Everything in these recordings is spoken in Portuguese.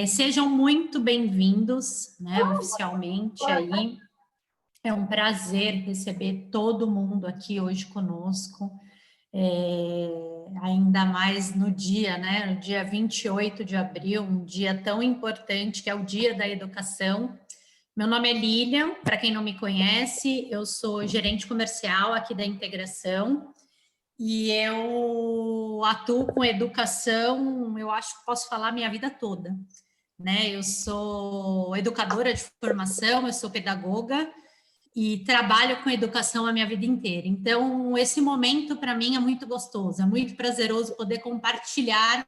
Sejam muito bem-vindos, né, oficialmente aí. É um prazer receber todo mundo aqui hoje conosco, ainda mais no dia, né, no dia 28 de abril, um dia tão importante que é o Dia da Educação. Meu nome é Lilian, para quem não me conhece, eu sou gerente comercial aqui da Integração e eu atuo com educação, eu acho que posso falar minha vida toda, né? Eu sou educadora de formação, eu sou pedagoga e trabalho com educação a minha vida inteira. Então, esse momento para mim é muito gostoso, é muito prazeroso poder compartilhar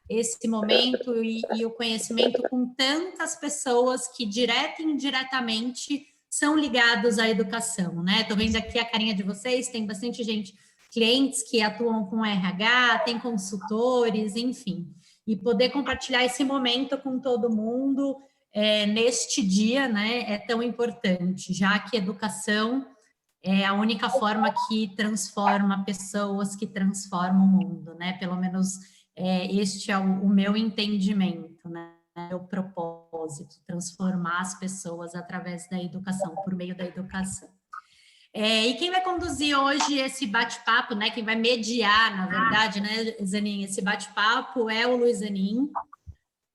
esse momento e o conhecimento com tantas pessoas que direta e indiretamente são ligados à educação, né? Estou vendo aqui a carinha de vocês, tem bastante gente, clientes que atuam com RH, tem consultores, enfim. E poder compartilhar esse momento com todo mundo neste dia, né, é tão importante, já que educação é a única forma que transforma pessoas, que transforma o mundo, né? Pelo menos este é o meu entendimento, né? O propósito, transformar as pessoas através da educação, por meio da educação. E quem vai conduzir hoje esse bate-papo, né? Quem vai mediar, na verdade, né, Zanin, esse bate-papo é o Luiz Zanin.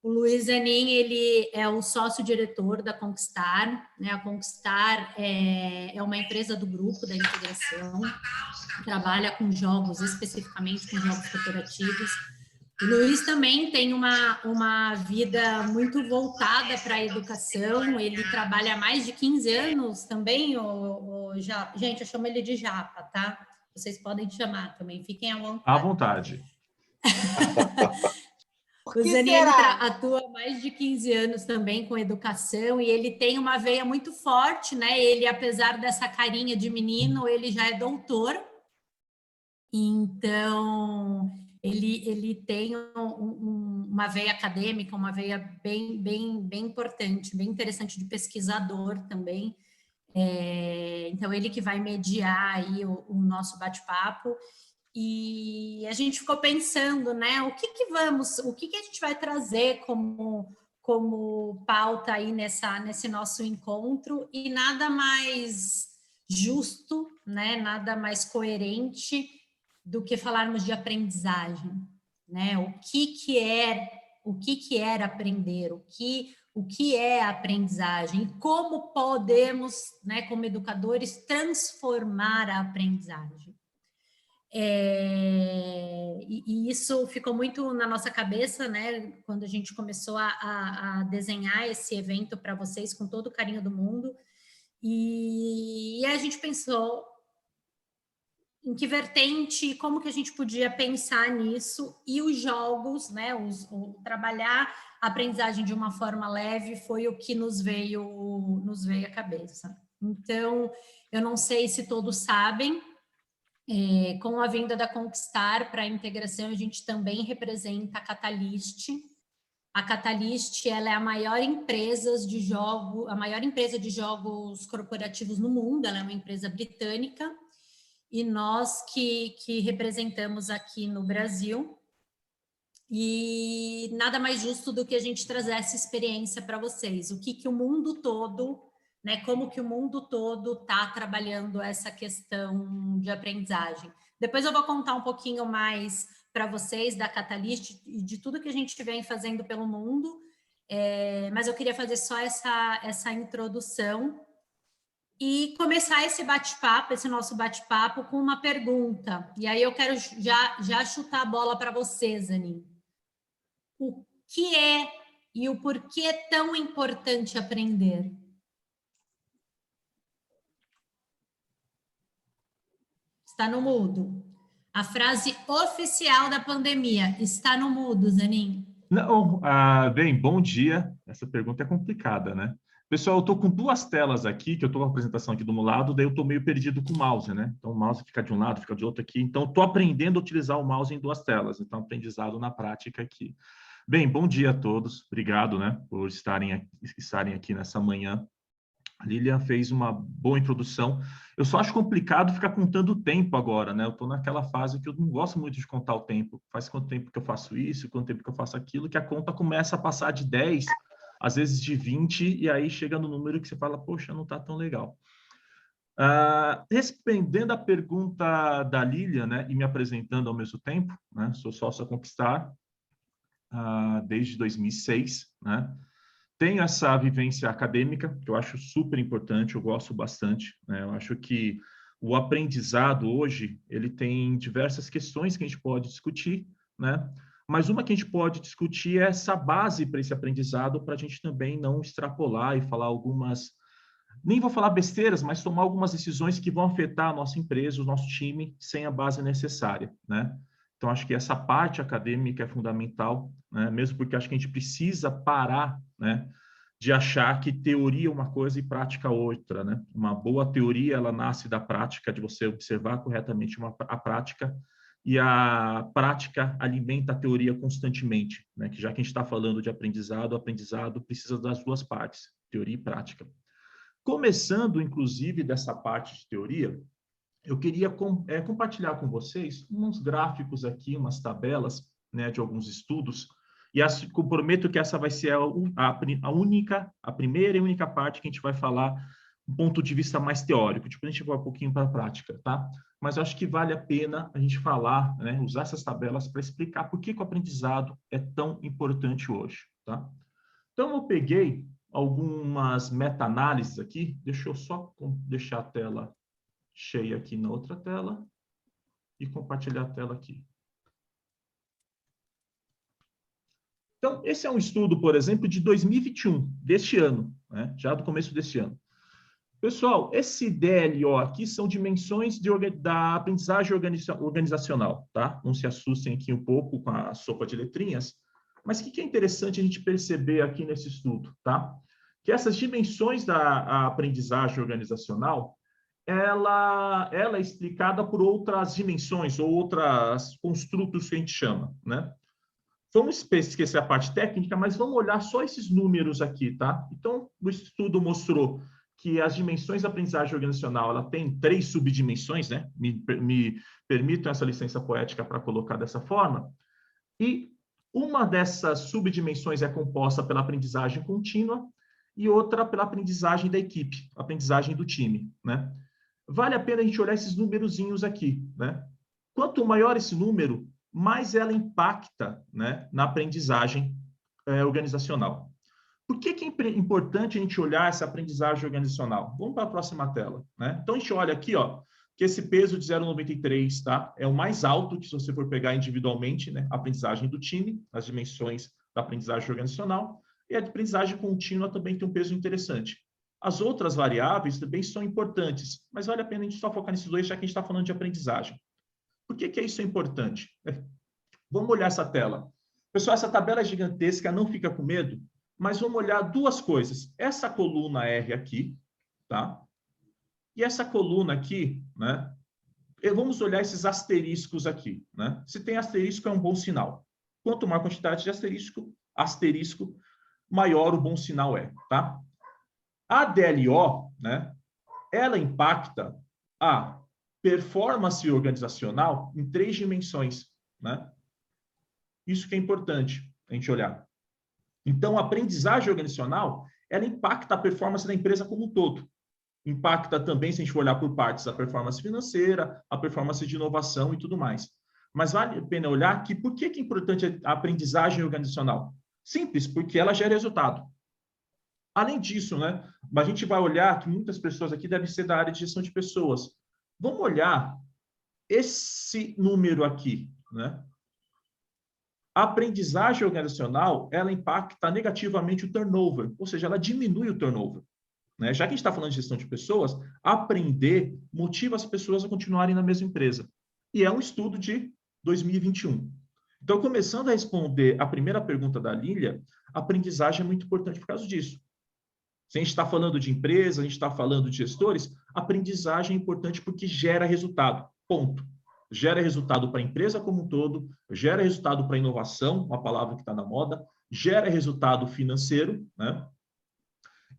O Luiz Zanin, ele é o sócio-diretor da Conquistar, né? A Conquistar é uma empresa do grupo da Integração, trabalha com jogos, especificamente com jogos cooperativos. O Luiz também tem uma vida muito voltada para a educação, ele trabalha há mais de 15 anos também, gente, eu chamo ele de Japa, tá? Vocês podem chamar também, fiquem à vontade. À vontade. O Zanin atua há mais de 15 anos também com educação e ele tem uma veia muito forte, né? Ele, apesar dessa carinha de menino, ele já é doutor. Então, ele tem uma veia acadêmica, uma veia bem importante, bem interessante de pesquisador também. Então, ele que vai mediar aí o nosso bate-papo. E a gente ficou pensando, né, o que a gente vai trazer como pauta aí nesse nosso encontro, e nada mais justo, né, nada mais coerente do que falarmos de aprendizagem, né? O que é aprender, o que é aprendizagem, e como podemos, né, como educadores, transformar a aprendizagem. E isso ficou muito na nossa cabeça, né, quando a gente começou a desenhar esse evento para vocês com todo o carinho do mundo, e a gente pensou em que vertente, como que a gente podia pensar nisso, e os jogos, né, trabalhar a aprendizagem de uma forma leve foi o que nos veio à cabeça. Então, eu não sei se todos sabem, com a vinda da Conquistar para a Integração, a gente também representa a Catalyst. A Catalyst, ela é a maior empresa de jogos corporativos no mundo, ela é uma empresa britânica, e nós que representamos aqui no Brasil, e nada mais justo do que a gente trazer essa experiência para vocês, o que o mundo todo, né, como que o mundo todo está trabalhando essa questão de aprendizagem. Depois eu vou contar um pouquinho mais para vocês da Catalyst e de tudo que a gente vem fazendo pelo mundo, mas eu queria fazer só essa introdução e começar esse bate-papo, esse nosso bate-papo, com uma pergunta. E aí eu quero já chutar a bola para você, Zanin. O que é e o porquê é tão importante aprender? Está no mudo. A frase oficial da pandemia está no mudo, Zanin. Não, bem, bom dia. Essa pergunta é complicada, né? Pessoal, eu estou com duas telas aqui, que eu estou com a apresentação aqui do meu lado, daí eu estou meio perdido com o mouse, né? Então, o mouse fica de um lado, fica de outro aqui. Então, estou aprendendo a utilizar o mouse em duas telas. Então, aprendizado na prática aqui. Bem, bom dia a todos. Obrigado, né, por estarem aqui nessa manhã A Lilian fez uma boa introdução. Eu só acho complicado ficar contando o tempo agora, né? Eu estou naquela fase que eu não gosto muito de contar o tempo. Faz quanto tempo que eu faço isso, quanto tempo que eu faço aquilo, que a conta começa a passar de 10, às vezes de 20, e aí chega no número que você fala, poxa, não está tão legal. Respondendo a pergunta da Lilian, né, e me apresentando ao mesmo tempo, né, sou sócio a Conquistar desde 2006, né, tenho essa vivência acadêmica, que eu acho super importante, eu gosto bastante, né, eu acho que o aprendizado hoje, ele tem diversas questões que a gente pode discutir, né, mas uma que a gente pode discutir é essa base para esse aprendizado, para a gente também não extrapolar e falar algumas, nem vou falar besteiras, mas tomar algumas decisões que vão afetar a nossa empresa, o nosso time, sem a base necessária, né? Então, acho que essa parte acadêmica é fundamental, né? Mesmo porque acho que a gente precisa parar, né, de achar que teoria é uma coisa e prática outra, né? Uma boa teoria, ela nasce da prática, de você observar corretamente a prática, e a prática alimenta a teoria constantemente, né? Que já que a gente está falando de aprendizado, o aprendizado precisa das duas partes, teoria e prática. Começando, inclusive, dessa parte de teoria, eu queria compartilhar com vocês uns gráficos aqui, umas tabelas, né, de alguns estudos, e prometo que essa vai ser a primeira e única parte que a gente vai falar do ponto de vista mais teórico, depois a gente vai um pouquinho para a prática, tá? Mas eu acho que vale a pena a gente falar, né, usar essas tabelas para explicar por que o aprendizado é tão importante hoje, tá? Então, eu peguei algumas meta-análises aqui. Deixa eu só deixar a tela cheia aqui na outra tela e compartilhar a tela aqui. Então, esse é um estudo, por exemplo, de 2021, deste ano, né? Já do começo deste ano. Pessoal, esse DLO aqui são dimensões da aprendizagem organizacional, tá? Não se assustem aqui um pouco com a sopa de letrinhas, mas o que é interessante a gente perceber aqui nesse estudo, tá? Que essas dimensões da aprendizagem organizacional, ela é explicada por outras dimensões, ou outros construtos que a gente chama, né? Vamos esquecer a parte técnica, mas vamos olhar só esses números aqui, tá? Então, o estudo mostrou que as dimensões da aprendizagem organizacional, ela tem 3 subdimensões, né? Me permitam essa licença poética para colocar dessa forma. E uma dessas subdimensões é composta pela aprendizagem contínua e outra pela aprendizagem da equipe, aprendizagem do time, né? Vale a pena a gente olhar esses númerozinhos aqui, né? Quanto maior esse número, mais ela impacta, né, na aprendizagem organizacional. Por que é importante a gente olhar essa aprendizagem organizacional? Vamos para a próxima tela, né? Então, a gente olha aqui, ó, que esse peso de 0,93, tá? É o mais alto que, se você for pegar individualmente, né? A aprendizagem do time, as dimensões da aprendizagem organizacional, e a aprendizagem contínua também tem um peso interessante. As outras variáveis também são importantes, mas vale a pena a gente só focar nesses dois, já que a gente está falando de aprendizagem. Por que isso é importante? Vamos olhar essa tela. Pessoal, essa tabela é gigantesca, não fica com medo, mas vamos olhar duas coisas. Essa coluna R aqui, tá? E essa coluna aqui, né? Vamos olhar esses asteriscos aqui, né? Se tem asterisco, é um bom sinal. Quanto maior a quantidade de asterisco, maior o bom sinal é, tá? A DLO, né? Ela impacta a performance organizacional em 3 dimensões, né? Isso que é importante a gente olhar. Então, a aprendizagem organizacional, ela impacta a performance da empresa como um todo. Impacta também, se a gente for olhar por partes, a performance financeira, a performance de inovação e tudo mais. Mas vale a pena olhar que por que é importante a aprendizagem organizacional? Simples, porque ela gera resultado. Além disso, né, a gente vai olhar que muitas pessoas aqui devem ser da área de gestão de pessoas. Vamos olhar esse número aqui, né? A aprendizagem organizacional, ela impacta negativamente o turnover, ou seja, ela diminui o turnover, né? Já que a gente está falando de gestão de pessoas, aprender motiva as pessoas a continuarem na mesma empresa. E é um estudo de 2021. Então, começando a responder a primeira pergunta da Lília, a aprendizagem é muito importante por causa disso. Se a gente está falando de empresa, a gente está falando de gestores, a aprendizagem é importante porque gera resultado, ponto. Gera resultado para a empresa como um todo, gera resultado para a inovação, uma palavra que está na moda, gera resultado financeiro, né?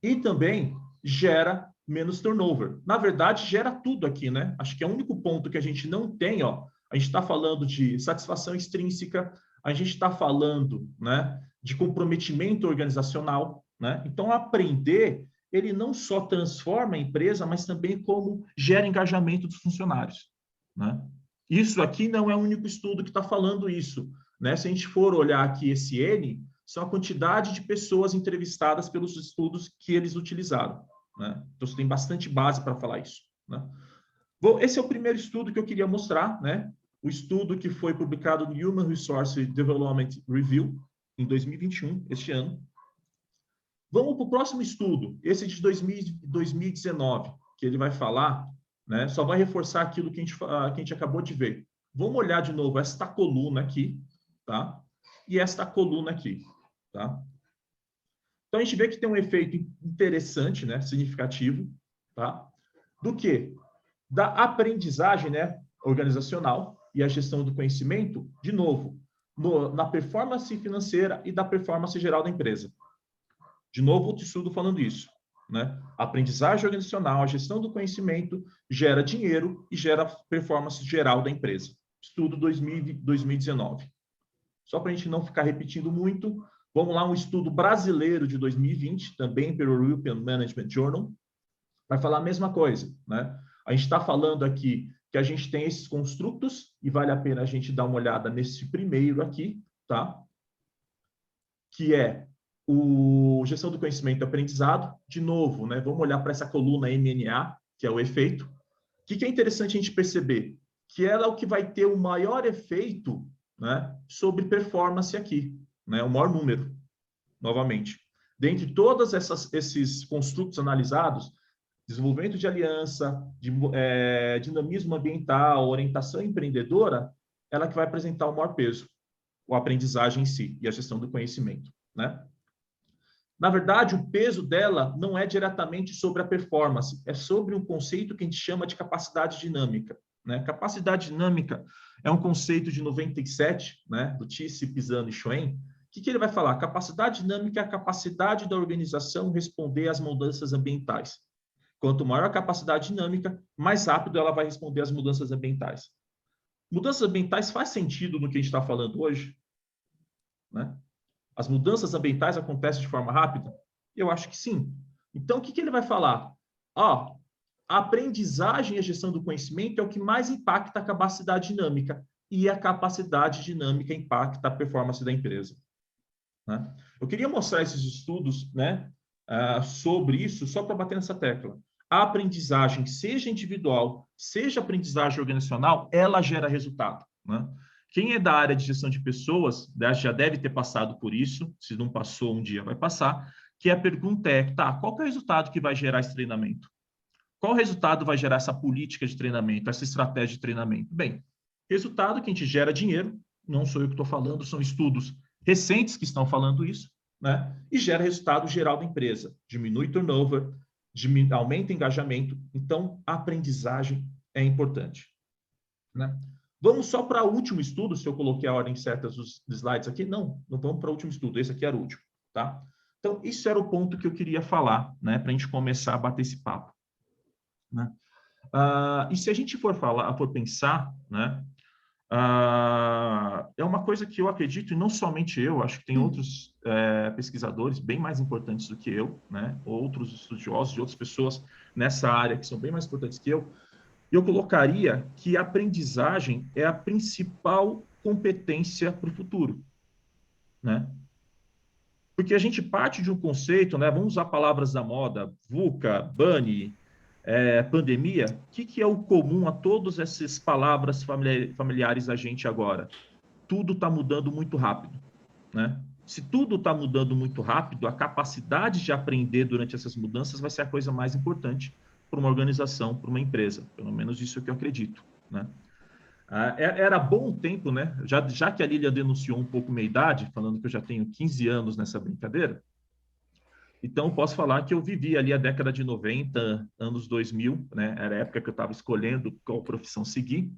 E também gera menos turnover. Na verdade, gera tudo aqui, né? Acho que é o único ponto que a gente não tem, ó. A gente está falando de satisfação extrínseca, a gente está falando, né, de comprometimento organizacional, né? Então, aprender, ele não só transforma a empresa, mas também como gera engajamento dos funcionários, né? Isso aqui não é o único estudo que está falando isso, né? Se a gente for olhar aqui esse N, são a quantidade de pessoas entrevistadas pelos estudos que eles utilizaram, né? Então, você tem bastante base para falar isso, né? Esse é o primeiro estudo que eu queria mostrar, né? O estudo que foi publicado no Human Resource Development Review, em 2021, este ano. Vamos para o próximo estudo, esse de 2019, que ele vai falar, né? Só vai reforçar aquilo que a gente acabou de ver. Vamos olhar de novo esta coluna aqui, tá? E esta coluna aqui, tá? Então, a gente vê que tem um efeito interessante, né? Significativo, tá? Do quê? Da aprendizagem, né, organizacional e a gestão do conhecimento, de novo, na performance financeira e da performance geral da empresa. De novo, outro estudo falando isso, né? A aprendizagem organizacional, a gestão do conhecimento gera dinheiro e gera performance geral da empresa. Estudo 2019. Só para a gente não ficar repetindo muito, vamos lá, um estudo brasileiro de 2020, também pelo European Management Journal, vai falar a mesma coisa, né? A gente está falando aqui que a gente tem esses construtos e vale a pena a gente dar uma olhada nesse primeiro aqui, tá? Que é o gestão do conhecimento e aprendizado. De novo, né? Vamos olhar para essa coluna MNA, que é o efeito. O que é interessante a gente perceber? Que ela é o que vai ter o maior efeito, né, sobre performance aqui, né? O maior número, novamente. Dentre todos esses construtos analisados, desenvolvimento de aliança, dinamismo ambiental, orientação empreendedora, ela que vai apresentar o maior peso, a aprendizagem em si e a gestão do conhecimento, né? Na verdade, o peso dela não é diretamente sobre a performance, é sobre um conceito que a gente chama de capacidade dinâmica, né? Capacidade dinâmica é um conceito de 97, né, do Tisse, Pisano e Schoen. O que ele vai falar? Capacidade dinâmica é a capacidade da organização responder às mudanças ambientais. Quanto maior a capacidade dinâmica, mais rápido ela vai responder às mudanças ambientais. Mudanças ambientais faz sentido no que a gente está falando hoje? Né? As mudanças ambientais acontecem de forma rápida? Eu acho que sim. Então, o que ele vai falar? A aprendizagem e a gestão do conhecimento é o que mais impacta a capacidade dinâmica, e a capacidade dinâmica impacta a performance da empresa. Né? Eu queria mostrar esses estudos, né, sobre isso, só para bater nessa tecla. A aprendizagem, seja individual, seja aprendizagem organizacional, ela gera resultado, né? Quem é da área de gestão de pessoas, já deve ter passado por isso, se não passou, um dia vai passar, que a pergunta é, tá, qual que é o resultado que vai gerar esse treinamento? Qual resultado vai gerar essa política de treinamento, essa estratégia de treinamento? Bem, resultado que a gente gera dinheiro, não sou eu que estou falando, são estudos recentes que estão falando isso, né? E gera resultado geral da empresa, diminui turnover, aumenta engajamento, então a aprendizagem é importante, né? Vamos só para o último estudo, se eu coloquei a ordem certa dos slides aqui, não vamos para o último estudo, esse aqui era o último, tá? Então, isso era o ponto que eu queria falar, né, para a gente começar a bater esse papo, né? E se a gente for pensar, né, é uma coisa que eu acredito, e não somente eu, acho que tem outros pesquisadores bem mais importantes do que eu, né, outros estudiosos de outras pessoas nessa área que são bem mais importantes que eu colocaria que a aprendizagem é a principal competência para o futuro, né? Porque a gente parte de um conceito, né, vamos usar palavras da moda, VUCA, BANI, pandemia, o que é o comum a todas essas palavras familiares a gente agora? Tudo está mudando muito rápido, né? Se tudo está mudando muito rápido, a capacidade de aprender durante essas mudanças vai ser a coisa mais importante para uma organização, para uma empresa. Pelo menos isso é o que eu acredito, né? Era bom tempo, né? Já que a Lília denunciou um pouco minha idade, falando que eu já tenho 15 anos nessa brincadeira, então, posso falar que eu vivi ali a década de 90, anos 2000, né? Era a época que eu estava escolhendo qual profissão seguir.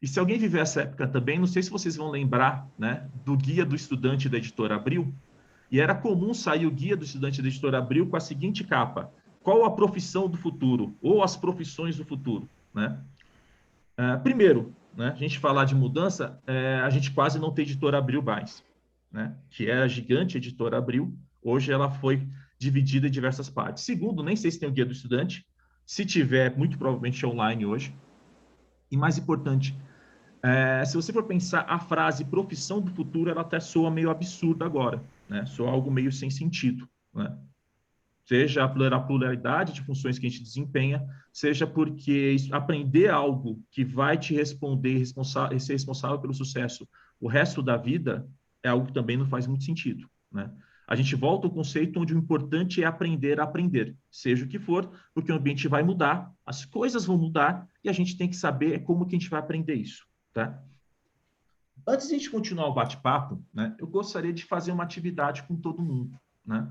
E se alguém viver essa época também, não sei se vocês vão lembrar, né, do Guia do Estudante da Editora Abril. E era comum sair o Guia do Estudante da Editora Abril com a seguinte capa: qual a profissão do futuro? Ou as profissões do futuro, né? Primeiro, né, a gente falar de mudança, a gente quase não tem editora Abril mais, né? Que era a gigante editora Abril, hoje ela foi dividida em diversas partes. Segundo, nem sei se tem o Guia do Estudante, se tiver, muito provavelmente é online hoje. E mais importante, se você for pensar a frase profissão do futuro, ela até soa meio absurda agora, né? Soa algo meio sem sentido, né? Seja a pluralidade de funções que a gente desempenha, seja porque aprender algo que vai te responder e ser responsável pelo sucesso o resto da vida é algo que também não faz muito sentido, né? A gente volta ao conceito onde o importante é aprender a aprender, seja o que for, porque o ambiente vai mudar, as coisas vão mudar e a gente tem que saber como que a gente vai aprender isso, tá? Antes de a gente continuar o bate-papo, né, eu gostaria de fazer uma atividade com todo mundo, né?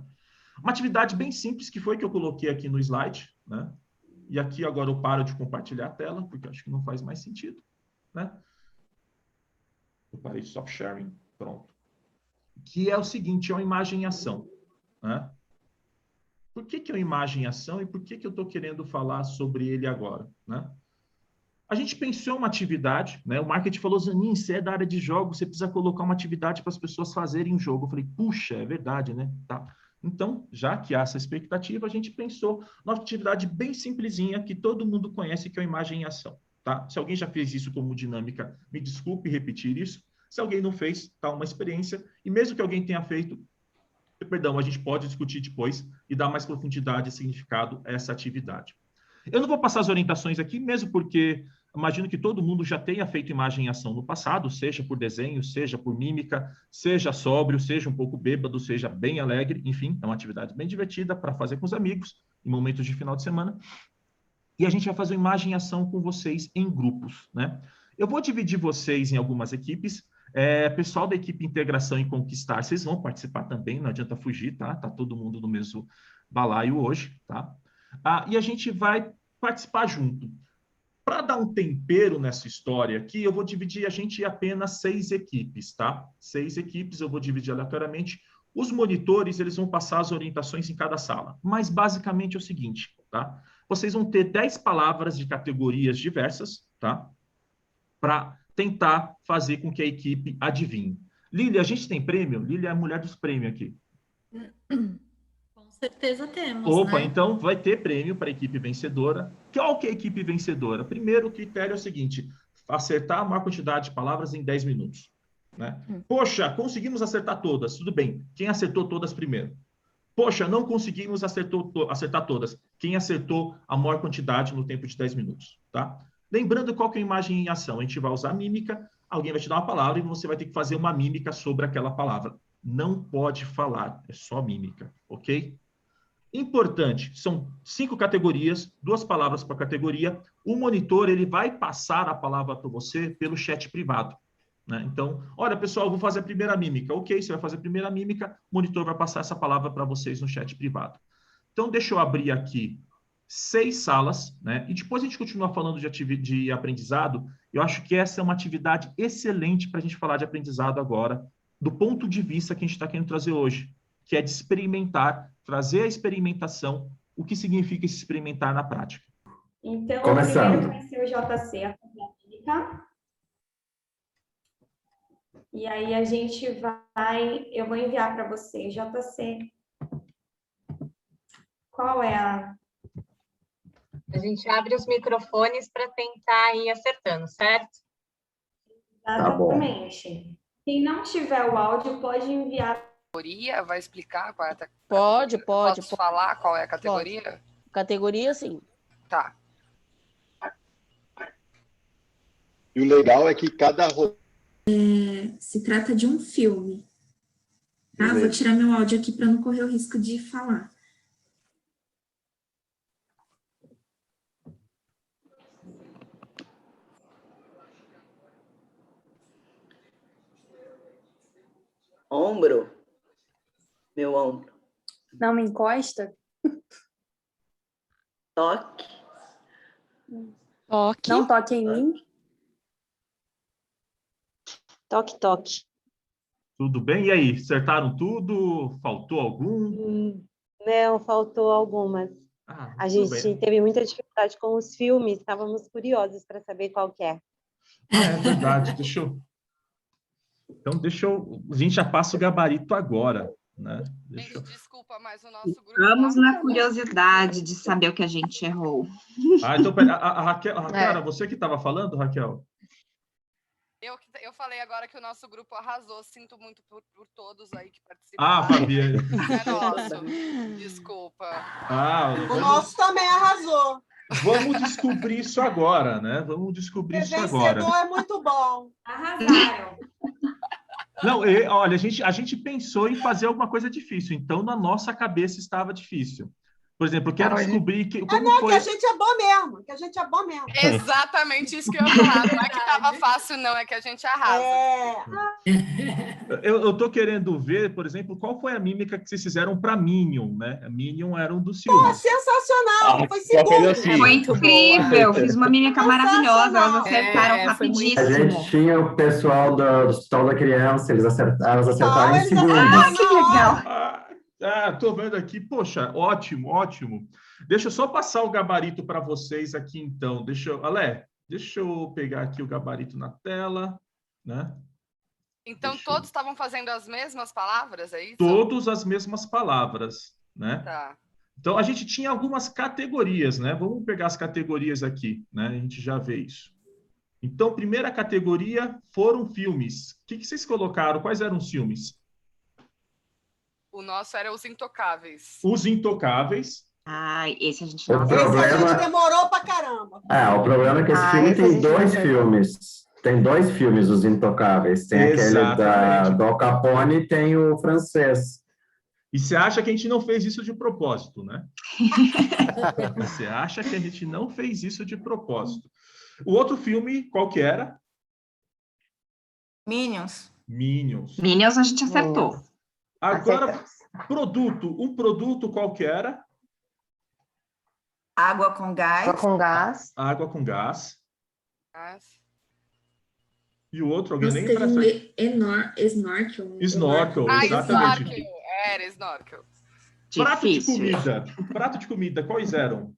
Uma atividade bem simples, que foi que eu coloquei aqui no slide, né? E aqui agora eu paro de compartilhar a tela, porque acho que não faz mais sentido, né? Eu parei de stop sharing, pronto. Que é o seguinte, é uma imagem em ação, né? Por que é uma imagem em ação e por que eu estou querendo falar sobre ele agora, né? A gente pensou em uma atividade, né? O marketing falou, Zanin, você é da área de jogos, você precisa colocar uma atividade para as pessoas fazerem um jogo. Eu falei, puxa, é verdade, né? Tá. Então, já que há essa expectativa, a gente pensou numa atividade bem simplesinha que todo mundo conhece, que é a imagem em ação, tá? Se alguém já fez isso como dinâmica, me desculpe repetir isso. Se alguém não fez, tá uma experiência. E mesmo que alguém tenha feito, perdão, a gente pode discutir depois e dar mais profundidade e significado a essa atividade. Eu não vou passar as orientações aqui, mesmo porque imagino que todo mundo já tenha feito imagem em ação no passado, seja por desenho, seja por mímica, seja sóbrio, seja um pouco bêbado, seja bem alegre, enfim, é uma atividade bem divertida para fazer com os amigos, em momentos de final de semana. E a gente vai fazer uma imagem em ação com vocês em grupos, né? Eu vou dividir vocês em algumas equipes. Pessoal da equipe Integração e Conquistar, vocês vão participar também, não adianta fugir, tá? Tá todo mundo no mesmo balaio hoje, tá? E a gente vai participar junto. Para dar um tempero nessa história aqui, eu vou dividir a gente em apenas 6 equipes, tá? 6 equipes, eu vou dividir aleatoriamente. Os monitores, eles vão passar as orientações em cada sala. Mas, basicamente, é o seguinte, tá? Vocês vão ter 10 palavras de categorias diversas, tá? Para tentar fazer com que a equipe adivinhe. Lília, a gente tem prêmio? Lília é a mulher dos prêmios aqui. Com certeza temos, Opa, né? então vai ter prêmio para a equipe vencedora. Qual que é a equipe vencedora? Primeiro, o critério é o seguinte: acertar a maior quantidade de palavras em 10 minutos. Né? Poxa, conseguimos acertar todas. Tudo bem. Quem acertou todas primeiro? Poxa, não conseguimos acertar todas. Quem acertou a maior quantidade no tempo de 10 minutos. Tá? Lembrando qual que é a imagem em ação. A gente vai usar mímica, alguém vai te dar uma palavra e você vai ter que fazer uma mímica sobre aquela palavra. Não pode falar, é só mímica, ok? Importante, são 5 categorias, 2 palavras por categoria. O monitor ele vai passar a palavra para você pelo chat privado. Né? Então, olha, pessoal, eu vou fazer a primeira mímica. Ok, você vai fazer a primeira mímica, o monitor vai passar essa palavra para vocês no chat privado. Então, deixa eu abrir aqui 6 salas, né? E depois a gente continua falando de aprendizado. Eu acho que essa é uma atividade excelente para a gente falar de aprendizado agora, do ponto de vista que a gente está querendo trazer hoje, que é de experimentar, trazer a experimentação, o que significa se experimentar na prática. Então, Começando. primeiro vai ser o JC, a mímica. E aí a gente eu vou enviar para você, JC. Qual é a... A gente abre os microfones para tentar ir acertando, certo? Exatamente. Quem não tiver o áudio pode enviar. Categoria, vai explicar qual é a Pode. Posso falar qual é a categoria? Pode. Categoria, sim. Tá. E o legal é que cada Se trata de um filme. Tá? Vou tirar meu áudio aqui para não correr o risco de falar. Ombro. Meu ombro. Não me encosta? Toque. Toque. Não toque em mim? Toque, toque. Tudo bem? E aí, acertaram tudo? Faltou algum? Não, faltou algumas. A tudo gente bem. teve muita dificuldade com os filmes, estávamos curiosos para saber qual que é. É verdade. Então, a gente já passa o gabarito agora, né? Gente, desculpa, mas o nosso grupo Vamos lá... na curiosidade de saber o que a gente errou. Então, pera, a Raquel, era você que estava falando, Raquel? Eu falei agora que o nosso grupo arrasou. Sinto muito por todos aí que participaram. Fabiane. É nosso. Desculpa. O nosso também arrasou. Vamos descobrir isso agora, né? Vamos descobrir isso agora. Vencedor é muito bom. Arrasaram. Não, olha, a gente pensou em fazer alguma coisa difícil, então na nossa cabeça estava difícil. Por exemplo, eu quero descobrir como foi... que a gente é bom mesmo, que a gente é bom mesmo. Exatamente isso que eu ia falar. Não é que estava fácil, não, é que a gente arrasa. Eu tô querendo ver, por exemplo, qual foi a mímica que vocês fizeram para Minion, né? A Minion era um dos filmes. Sensacional! Foi segundo. Foi incrível, fiz uma mímica maravilhosa, elas acertaram rapidíssimo. A gente tinha o pessoal do Hospital da Criança, elas acertaram em segundo. Que legal! Tô vendo aqui, poxa, ótimo. Deixa eu só passar o gabarito para vocês aqui, então. Alé, deixa eu pegar aqui o gabarito na tela, né? Então, todos estavam fazendo as mesmas palavras, é isso? Todas as mesmas palavras, né? Tá. Então, a gente tinha algumas categorias, né? Vamos pegar as categorias aqui, né? A gente já vê isso. Então, primeira categoria foram filmes. O que vocês colocaram? Quais eram os filmes? O nosso era Os Intocáveis. Os Intocáveis. Esse a gente não Esse a gente demorou pra caramba. O problema é que esse filme tem dois filmes. Tem dois filmes, Os Intocáveis. Tem aquele do Al Capone e tem o francês. E você acha que a gente não fez isso de propósito, né? Você acha que a gente não fez isso de propósito. O outro filme, qual que era? Minions. Minions a gente acertou. Agora, um produto qual que era? Água com gás. Água com gás. E o outro, alguém Nossa, lembra? Snorkel. Snorkel, exatamente. Snorkel. Era Snorkel. Prato de comida, quais eram?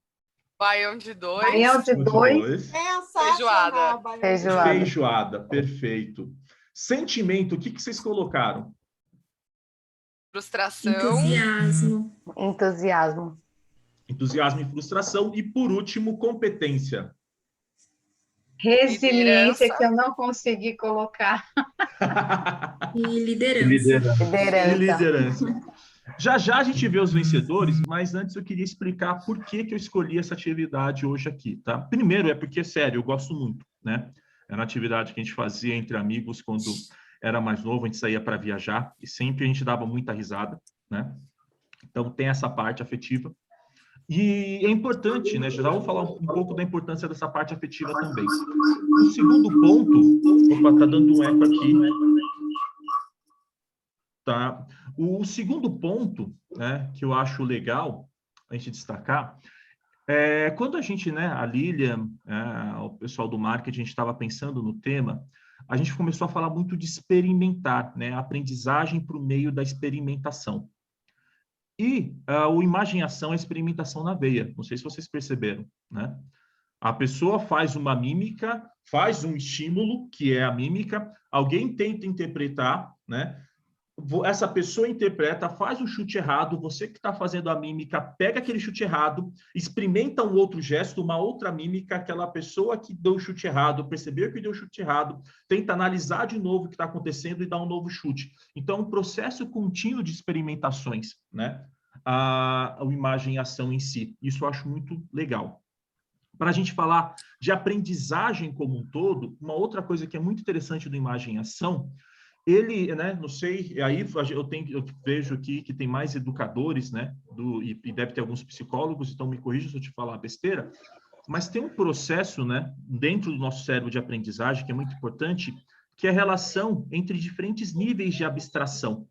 Baião de dois. Feijoada, perfeito. Sentimento, o que vocês colocaram? Frustração. Entusiasmo e frustração. E, por último, competência. Resiliência, que eu não consegui colocar. E liderança. Já a gente vê os vencedores, mas antes eu queria explicar por que eu escolhi essa atividade hoje aqui, tá? Primeiro é porque, sério, eu gosto muito, né? Era uma atividade que a gente fazia entre amigos quando era mais novo, a gente saía para viajar e sempre a gente dava muita risada, né? Então tem essa parte afetiva. E é importante, né? Já vou falar um pouco da importância dessa parte afetiva também. O segundo ponto... Opa, tá dando um eco aqui. Tá? O segundo ponto, né, que eu acho legal a gente destacar, é quando a gente, né, a Lilian, o pessoal do marketing, a gente estava pensando no tema, a gente começou a falar muito de experimentar, né, aprendizagem por meio da experimentação. E o imagem e ação é experimentação na veia. Não sei se vocês perceberam, né? A pessoa faz uma mímica, faz um estímulo, que é a mímica, alguém tenta interpretar, né? Essa pessoa interpreta, faz um chute errado, você que está fazendo a mímica, pega aquele chute errado, experimenta um outro gesto, uma outra mímica, aquela pessoa que deu o chute errado, percebeu que deu o chute errado, tenta analisar de novo o que está acontecendo e dar um novo chute. Então, um processo contínuo de experimentações, né? A imagem e ação em si. Isso eu acho muito legal. Para a gente falar de aprendizagem como um todo, uma outra coisa que é muito interessante do imagem e ação, ele, né, não sei, aí eu vejo aqui que tem mais educadores, né, e deve ter alguns psicólogos, então me corrija se eu te falar besteira, mas tem um processo, né, dentro do nosso cérebro de aprendizagem, que é muito importante, que é a relação entre diferentes níveis de abstração,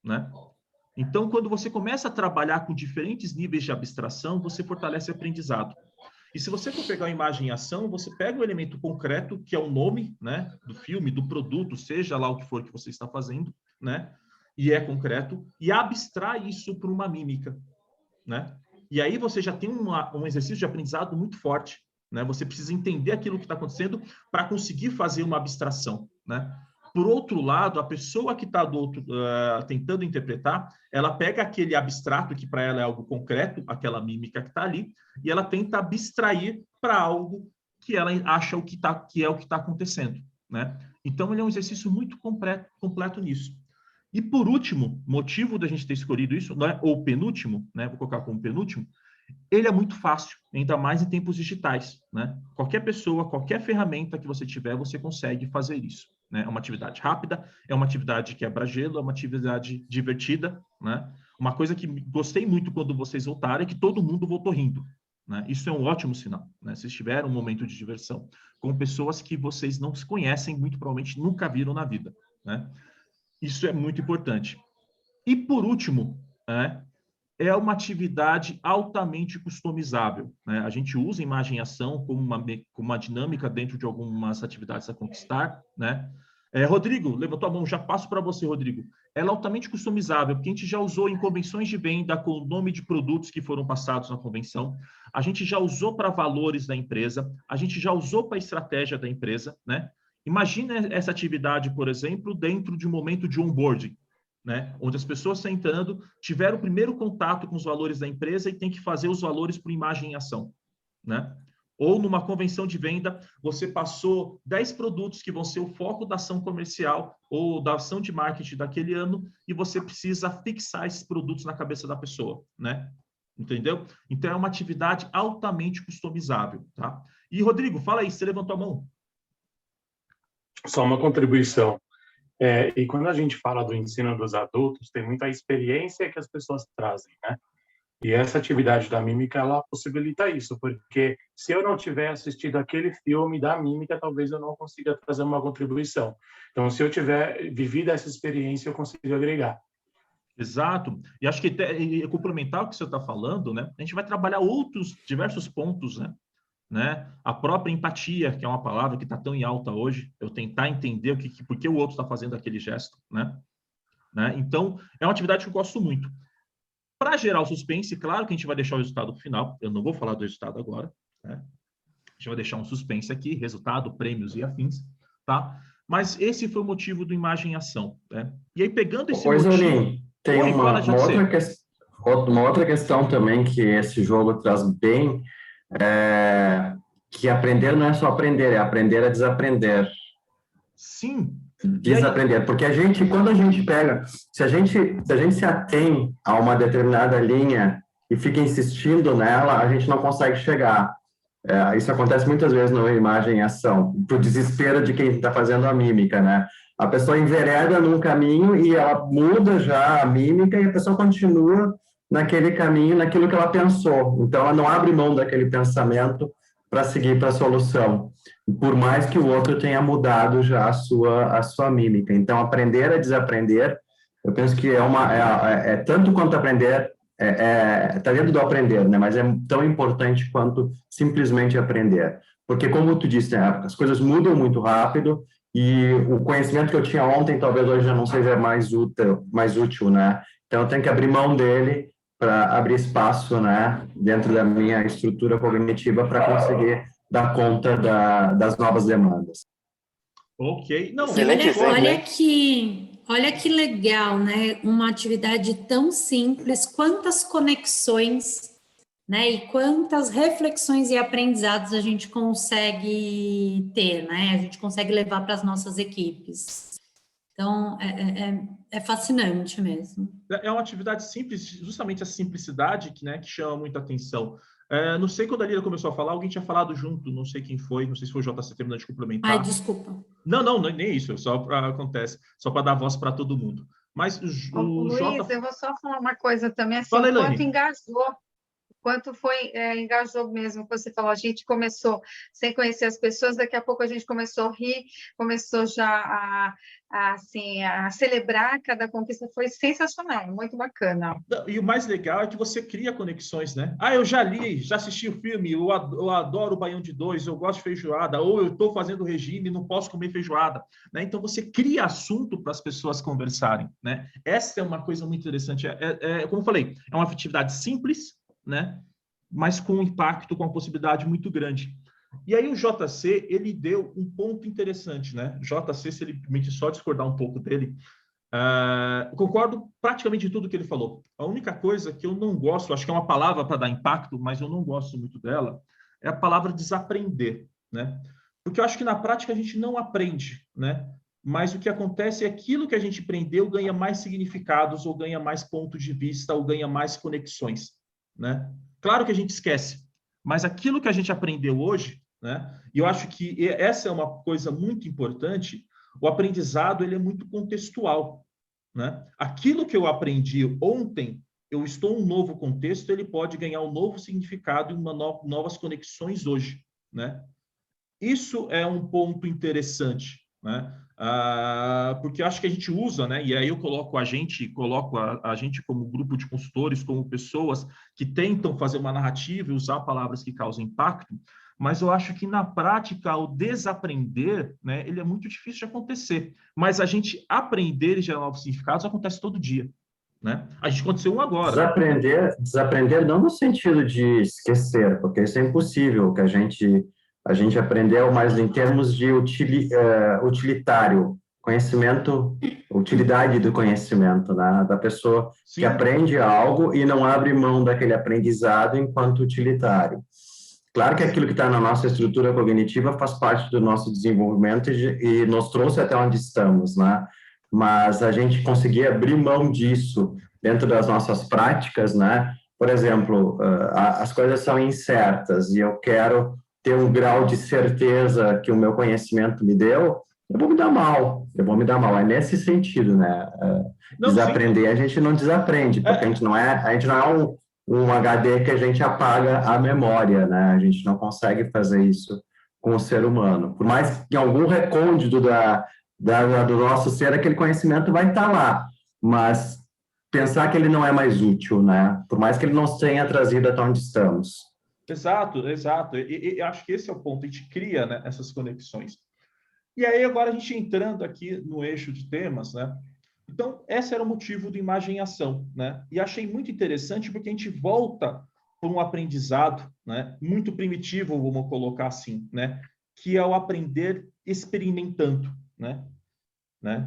né? Então, quando você começa a trabalhar com diferentes níveis de abstração, você fortalece o aprendizado. E se você for pegar a imagem e ação, você pega o elemento concreto, que é o nome, né, do filme, do produto, seja lá o que for que você está fazendo, né, e é concreto, e abstrai isso para uma mímica, né? E aí você já tem um exercício de aprendizado muito forte, né? Você precisa entender aquilo que está acontecendo para conseguir fazer uma abstração, né? Por outro lado, a pessoa que está tentando interpretar, ela pega aquele abstrato que para ela é algo concreto, aquela mímica que está ali, e ela tenta abstrair para algo que ela acha que é o que está acontecendo, né? Então, ele é um exercício muito completo nisso. E, por último, motivo da gente ter escolhido isso, né, ou penúltimo, né, vou colocar como penúltimo, ele é muito fácil, ainda mais em tempos digitais, né? Qualquer pessoa, qualquer ferramenta que você tiver, você consegue fazer isso, né? É uma atividade rápida, é uma atividade quebra-gelo, é uma atividade divertida, né? Uma coisa que gostei muito quando vocês voltaram é que todo mundo voltou rindo, né? Isso é um ótimo sinal, né? Vocês tiveram um momento de diversão com pessoas que vocês não se conhecem, muito provavelmente nunca viram na vida, né? Isso é muito importante. E, por último, né, é uma atividade altamente customizável, né? A gente usa imagem e ação como uma dinâmica dentro de algumas atividades a conquistar, né? Rodrigo, levantou a mão, já passo para você, Rodrigo. Ela é altamente customizável, porque a gente já usou em convenções de venda com o nome de produtos que foram passados na convenção, a gente já usou para valores da empresa, a gente já usou para a estratégia da empresa, né? Imagina essa atividade, por exemplo, dentro de um momento de onboarding, né? Onde as pessoas estão entrando, tiveram o primeiro contato com os valores da empresa e tem que fazer os valores por imagem e ação, né? Ou numa convenção de venda, você passou 10 produtos que vão ser o foco da ação comercial ou da ação de marketing daquele ano e você precisa fixar esses produtos na cabeça da pessoa, né? Entendeu? Então, é uma atividade altamente customizável, tá? E, Rodrigo, fala aí, você levantou a mão. Só uma contribuição. E quando a gente fala do ensino dos adultos, tem muita experiência que as pessoas trazem, né? E essa atividade da mímica, ela possibilita isso, porque se eu não tiver assistido aquele filme da mímica, talvez eu não consiga trazer uma contribuição. Então, se eu tiver vivido essa experiência, eu consigo agregar. Exato. E acho que complementar o que você está falando, né? A gente vai trabalhar diversos pontos, né? A própria empatia, que é uma palavra que está tão em alta hoje, eu tentar entender por que o outro está fazendo aquele gesto, né? Então, é uma atividade que eu gosto muito. Para gerar o suspense, claro que a gente vai deixar o resultado final, eu não vou falar do resultado agora, né? A gente vai deixar um suspense aqui, resultado, prêmios e afins, tá? Mas esse foi o motivo do Imagem e Ação, né? E aí, pegando esse motivo... Tem uma outra questão também que esse jogo traz bem, que aprender não é só aprender, é aprender a desaprender. Sim. Desaprender, porque quando a gente pega, se a gente se atém a uma determinada linha e fica insistindo nela, a gente não consegue chegar. Isso acontece muitas vezes no Imagem e Ação, pro desespero de quem está fazendo a mímica, né? A pessoa envereda num caminho e ela muda já a mímica e a pessoa continua naquele caminho, naquilo que ela pensou. Então, ela não abre mão daquele pensamento para seguir para a solução, por mais que o outro tenha mudado já a sua mímica. Então, aprender a desaprender, eu penso que é tanto quanto aprender, está dentro do aprender, né? Mas é tão importante quanto simplesmente aprender. Porque, como tu disse, né, as coisas mudam muito rápido e o conhecimento que eu tinha ontem, talvez hoje já não seja mais útil, né? Então, eu tenho que abrir mão dele para abrir espaço, né, dentro da minha estrutura cognitiva para conseguir dar conta das novas demandas. Ok. Não, olha que legal, né? Uma atividade tão simples, quantas conexões, né? E quantas reflexões e aprendizados a gente consegue ter, né? A gente consegue levar para as nossas equipes. Então, é fascinante mesmo. É uma atividade simples, justamente a simplicidade que chama muita atenção. Não sei quando a Lira começou a falar, alguém tinha falado junto, não sei quem foi, não sei se foi o JC terminando de complementar. Ai, desculpa. Não, nem isso, acontece, só para dar voz para todo mundo. Mas Luiz, eu vou só falar uma coisa também, assim, Fala, quanto engajou. Quanto engajou mesmo, você falou, a gente começou sem conhecer as pessoas, daqui a pouco a gente começou a rir, começou já a celebrar cada conquista, foi sensacional, muito bacana. E o mais legal é que você cria conexões, né? Eu já li, já assisti o filme, eu adoro o Baião de Dois, eu gosto de feijoada, ou eu estou fazendo regime, não posso comer feijoada, né? Então você cria assunto para as pessoas conversarem, né? Essa é uma coisa muito interessante, como eu falei, é uma atividade simples, né? Mas com um impacto, com uma possibilidade muito grande. E aí o JC, ele deu um ponto interessante, né? JC, se ele permite só discordar um pouco dele, concordo praticamente de tudo que ele falou. A única coisa que eu não gosto, acho que é uma palavra para dar impacto, mas eu não gosto muito dela, é a palavra desaprender, né? Porque eu acho que na prática a gente não aprende, né? Mas o que acontece é aquilo que a gente aprendeu ganha mais significados, ou ganha mais pontos de vista, ou ganha mais conexões, né? Claro que a gente esquece, mas aquilo que a gente aprendeu hoje, né? E eu acho que essa é uma coisa muito importante. O aprendizado, ele é muito contextual, né? Aquilo que eu aprendi ontem, eu estou em um novo contexto, ele pode ganhar um novo significado e novas conexões hoje, né? Isso é um ponto interessante, né? Porque acho que a gente usa, né? E aí eu coloco a gente como grupo de consultores, como pessoas que tentam fazer uma narrativa e usar palavras que causam impacto, mas eu acho que na prática o desaprender, né, ele é muito difícil de acontecer. Mas a gente aprender e gerar novos significados acontece todo dia, né? A gente aconteceu um agora. Desaprender não no sentido de esquecer, porque isso é impossível, que a gente aprendeu, mas em termos de utilitário, conhecimento, utilidade do conhecimento, né? Da pessoa Sim. Que aprende algo e não abre mão daquele aprendizado enquanto utilitário. Claro que aquilo que está na nossa estrutura cognitiva faz parte do nosso desenvolvimento e nos trouxe até onde estamos, né? Mas a gente conseguir abrir mão disso dentro das nossas práticas, né? Por exemplo, as coisas são incertas e eu quero ter um grau de certeza que o meu conhecimento me deu, eu vou me dar mal. É nesse sentido, né? Desaprender, a gente não desaprende, porque a gente não é um HD que a gente apaga a memória, né? A gente não consegue fazer isso com o ser humano. Por mais que em algum recôndito do nosso ser, aquele conhecimento vai estar lá, mas pensar que ele não é mais útil, né? Por mais que ele não tenha trazido até onde estamos. Exato. E acho que esse é o ponto, a gente cria, né, essas conexões. E aí agora a gente entrando aqui no eixo de temas, né? Então, esse era o motivo do Imagem em Ação, né? E achei muito interessante porque a gente volta para um aprendizado, né, muito primitivo, vamos colocar assim, né? Que é o aprender experimentando, né?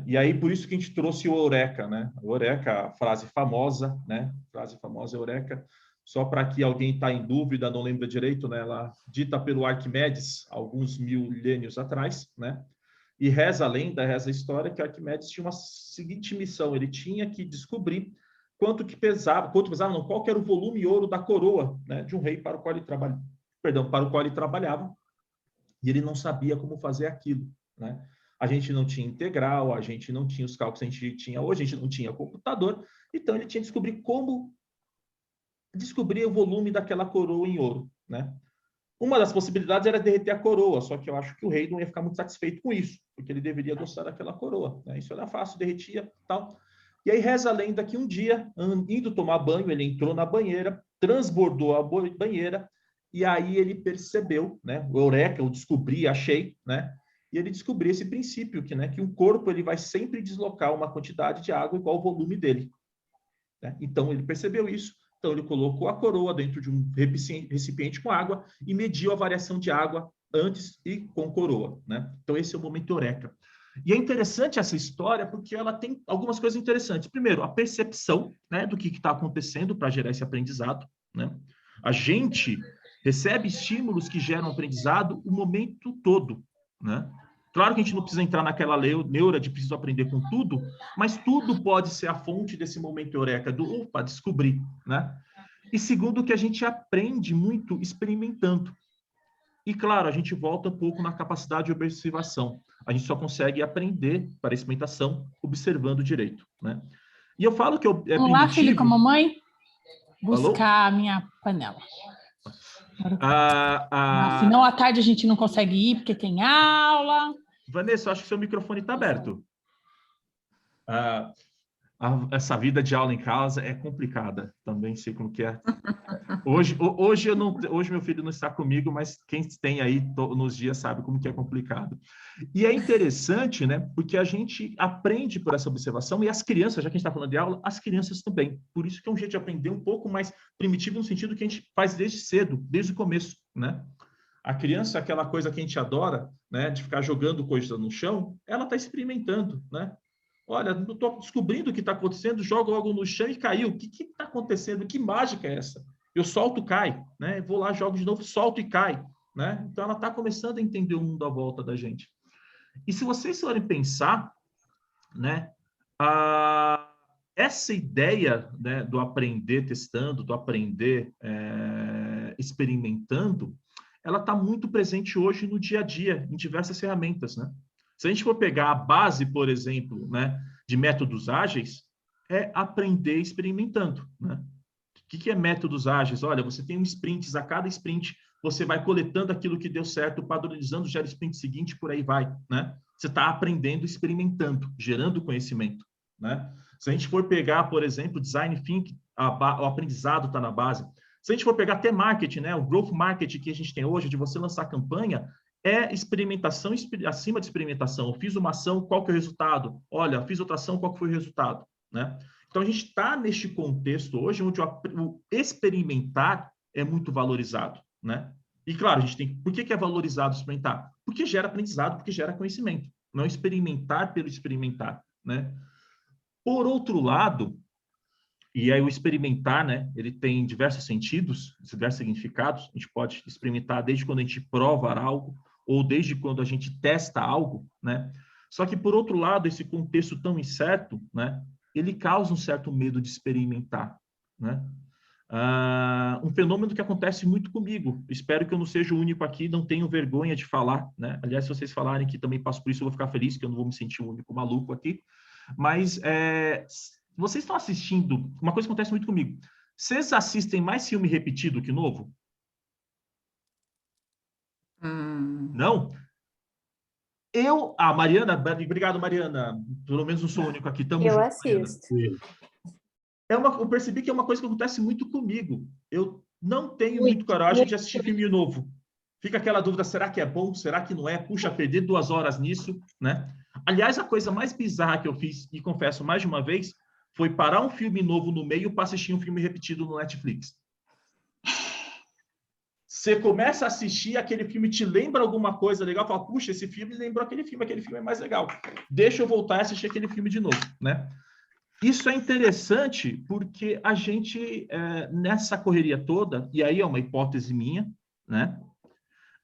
E aí, por isso que a gente trouxe o Eureka, né? O Eureka, a frase famosa, né? Frase famosa, Eureka, só para que alguém está em dúvida, não lembra direito, né? Ela dita pelo Arquimedes, alguns milênios atrás, né? E reza a lenda, reza a história, que Arquimedes tinha uma seguinte missão, ele tinha que descobrir qual que era o volume ouro da coroa, né, de um rei para o qual ele trabalhava, e ele não sabia como fazer aquilo, né? A gente não tinha integral, a gente não tinha os cálculos que a gente tinha hoje, a gente não tinha computador, então ele tinha que descobrir como descobrir o volume daquela coroa em ouro, né? Uma das possibilidades era derreter a coroa, só que eu acho que o rei não ia ficar muito satisfeito com isso, porque ele deveria gostar daquela coroa, né? Isso era fácil, derretia, tal. E aí reza a lenda que um dia, indo tomar banho, ele entrou na banheira, transbordou a banheira, e aí ele percebeu, né? O Eureka, eu descobri, achei, né? E ele descobriu esse princípio, que um corpo ele vai sempre deslocar uma quantidade de água igual ao volume dele, né? Então ele percebeu isso. Então, ele colocou a coroa dentro de um recipiente com água e mediu a variação de água antes e com coroa, né? Então, esse é o momento Eureka. E é interessante essa história porque ela tem algumas coisas interessantes. Primeiro, a percepção, né, do que está acontecendo para gerar esse aprendizado, né? A gente recebe estímulos que geram aprendizado o momento todo, né? Claro que a gente não precisa entrar naquela neura de preciso aprender com tudo, mas tudo pode ser a fonte desse momento Eureka, descobrir, né? E segundo, que a gente aprende muito experimentando. E, claro, a gente volta um pouco na capacidade de observação. A gente só consegue aprender para a experimentação observando direito, né? E eu falo que Vamos lá, filho com a mamãe, buscar Alô? a minha panela. Senão, à tarde, a gente não consegue ir, porque tem aula. Vanessa, eu acho que seu microfone está aberto. Essa vida de aula em casa é complicada. Também sei como que é. Hoje meu filho não está comigo, mas quem tem aí nos dias sabe como que é complicado. E é interessante, né? Porque a gente aprende por essa observação, e as crianças, já que a gente está falando de aula, as crianças também. Por isso que é um jeito de aprender um pouco mais primitivo, no sentido que a gente faz desde cedo, desde o começo, né? A criança, aquela coisa que a gente adora, né? De ficar jogando coisas no chão, ela está experimentando, né? Olha, estou descobrindo o que está acontecendo, jogo algo no chão e caiu. O que está acontecendo? Que mágica é essa? Eu solto, cai, né? Vou lá, jogo de novo, solto e cai, né? Então, ela está começando a entender o mundo à volta da gente. E se vocês forem pensar, né? Essa ideia, né, do aprender testando, do aprender experimentando, ela está muito presente hoje no dia a dia, em diversas ferramentas, né? Se a gente for pegar a base, por exemplo, né, de métodos ágeis, é aprender experimentando, né? O que é métodos ágeis? Olha, você tem sprints, a cada sprint você vai coletando aquilo que deu certo, padronizando, gera sprint seguinte, por aí vai, né? Você está aprendendo, experimentando, gerando conhecimento, né? Se a gente for pegar, por exemplo, design thinking, o aprendizado está na base. Se a gente for pegar até marketing, né, o growth marketing que a gente tem hoje, de você lançar campanha, é experimentação acima de experimentação. Eu fiz uma ação, qual que é o resultado? Olha, fiz outra ação, qual que foi o resultado? Né? Então, a gente está neste contexto hoje, onde o experimentar é muito valorizado. Né? E, claro, a gente tem... Por que é valorizado experimentar? Porque gera aprendizado, porque gera conhecimento. Não experimentar pelo experimentar. Né? Por outro lado, e aí o experimentar, né, ele tem diversos sentidos, diversos significados. A gente pode experimentar desde quando a gente prova algo, ou desde quando a gente testa algo, né? Só que, por outro lado, esse contexto tão incerto, né, ele causa um certo medo de experimentar, né? Um fenômeno que acontece muito comigo. Espero que eu não seja o único aqui, não tenho vergonha de falar, né? Aliás, se vocês falarem que também passo por isso, eu vou ficar feliz, que eu não vou me sentir o único maluco aqui. Mas vocês estão assistindo... Uma coisa que acontece muito comigo. Vocês assistem mais filme repetido que novo? Não? Mariana, obrigado, Mariana. Pelo menos não sou o único aqui. Tamo junto, assisto. Eu percebi que é uma coisa que acontece muito comigo. Eu não tenho muito coragem de assistir filme novo. Fica aquela dúvida, será que é bom? Será que não é? Puxa, perder 2 horas nisso, né? Aliás, a coisa mais bizarra que eu fiz, e confesso mais de uma vez, foi parar um filme novo no meio para assistir um filme repetido no Netflix. Você começa a assistir, aquele filme te lembra alguma coisa legal, fala, puxa, esse filme lembrou aquele filme é mais legal. Deixa eu voltar a assistir aquele filme de novo, né? Isso é interessante porque a gente, nessa correria toda, e aí é uma hipótese minha, né?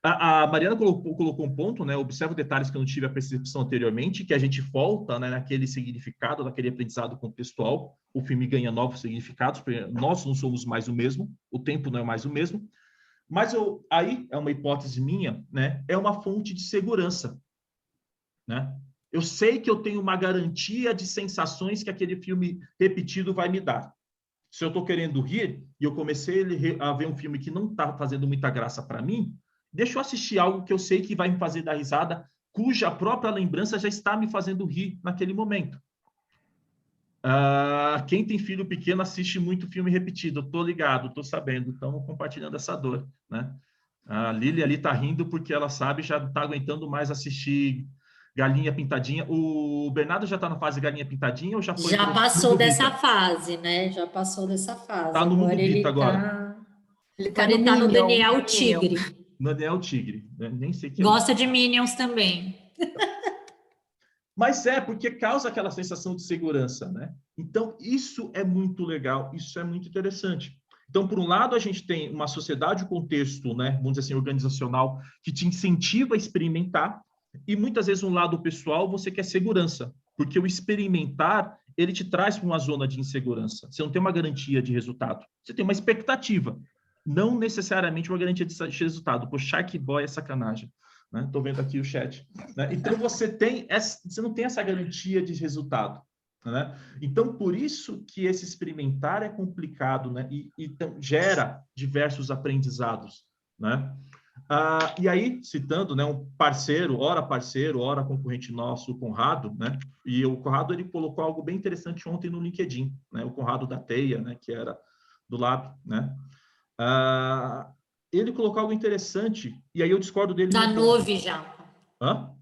A Mariana colocou um ponto, né? Observa detalhes que eu não tive a percepção anteriormente, que a gente volta, né, naquele significado, naquele aprendizado contextual. O filme ganha novos significados, porque nós não somos mais o mesmo, o tempo não é mais o mesmo. Mas aí é uma hipótese minha, né? É uma fonte de segurança, né? Eu sei que eu tenho uma garantia de sensações que aquele filme repetido vai me dar. Se eu estou querendo rir e eu comecei a ver um filme que não está fazendo muita graça para mim, deixa eu assistir algo que eu sei que vai me fazer dar risada, cuja própria lembrança já está me fazendo rir naquele momento. Quem tem filho pequeno assiste muito filme repetido, eu estou ligado, estou sabendo, estamos compartilhando essa dor, né? A Lili ali está rindo porque ela sabe, já não está aguentando mais assistir Galinha Pintadinha. O Bernardo já está na fase Galinha Pintadinha ou já foi? Já passou dessa fase, né? Já passou dessa fase. Está no Mundo Bita agora. Ele está no Daniel Tigre. Daniel Tigre, nem sei que gosta de Minions também. Mas porque causa aquela sensação de segurança, né? Então, isso é muito legal, isso é muito interessante. Então, por um lado, a gente tem uma sociedade, um contexto, né, vamos dizer assim, organizacional, que te incentiva a experimentar, e muitas vezes, no lado pessoal, você quer segurança, porque o experimentar, ele te traz para uma zona de insegurança. Você não tem uma garantia de resultado, você tem uma expectativa, não necessariamente uma garantia de resultado. Pô, Shark Boy é sacanagem. Estou vendo aqui o chat. Né? Então, você não tem essa garantia de resultado. Né? Então, por isso que esse experimentar é complicado, né? E gera diversos aprendizados. Né? E aí, citando, né, um parceiro, ora concorrente nosso, o Conrado, né? E o Conrado ele colocou algo bem interessante ontem no LinkedIn, né? O Conrado da Teia, né? Que era do Lab, né? Ele colocou algo interessante, e aí eu discordo dele. Na Nuve já. Hã?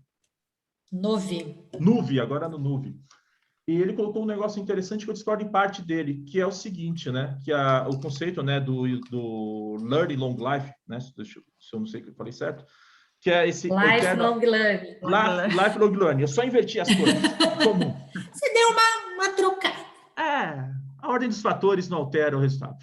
Nuve. Nuve, agora no Nuve. E ele colocou um negócio interessante que eu discordo em parte dele, que é o seguinte, né? Que o conceito, né, do Learning Long Life, né? Se eu não sei que eu falei certo, que é esse... Lifelong Learning. Lifelong Learning. Eu só inverti as coisas. Comum. Você deu uma trocada. A ordem dos fatores não altera o resultado.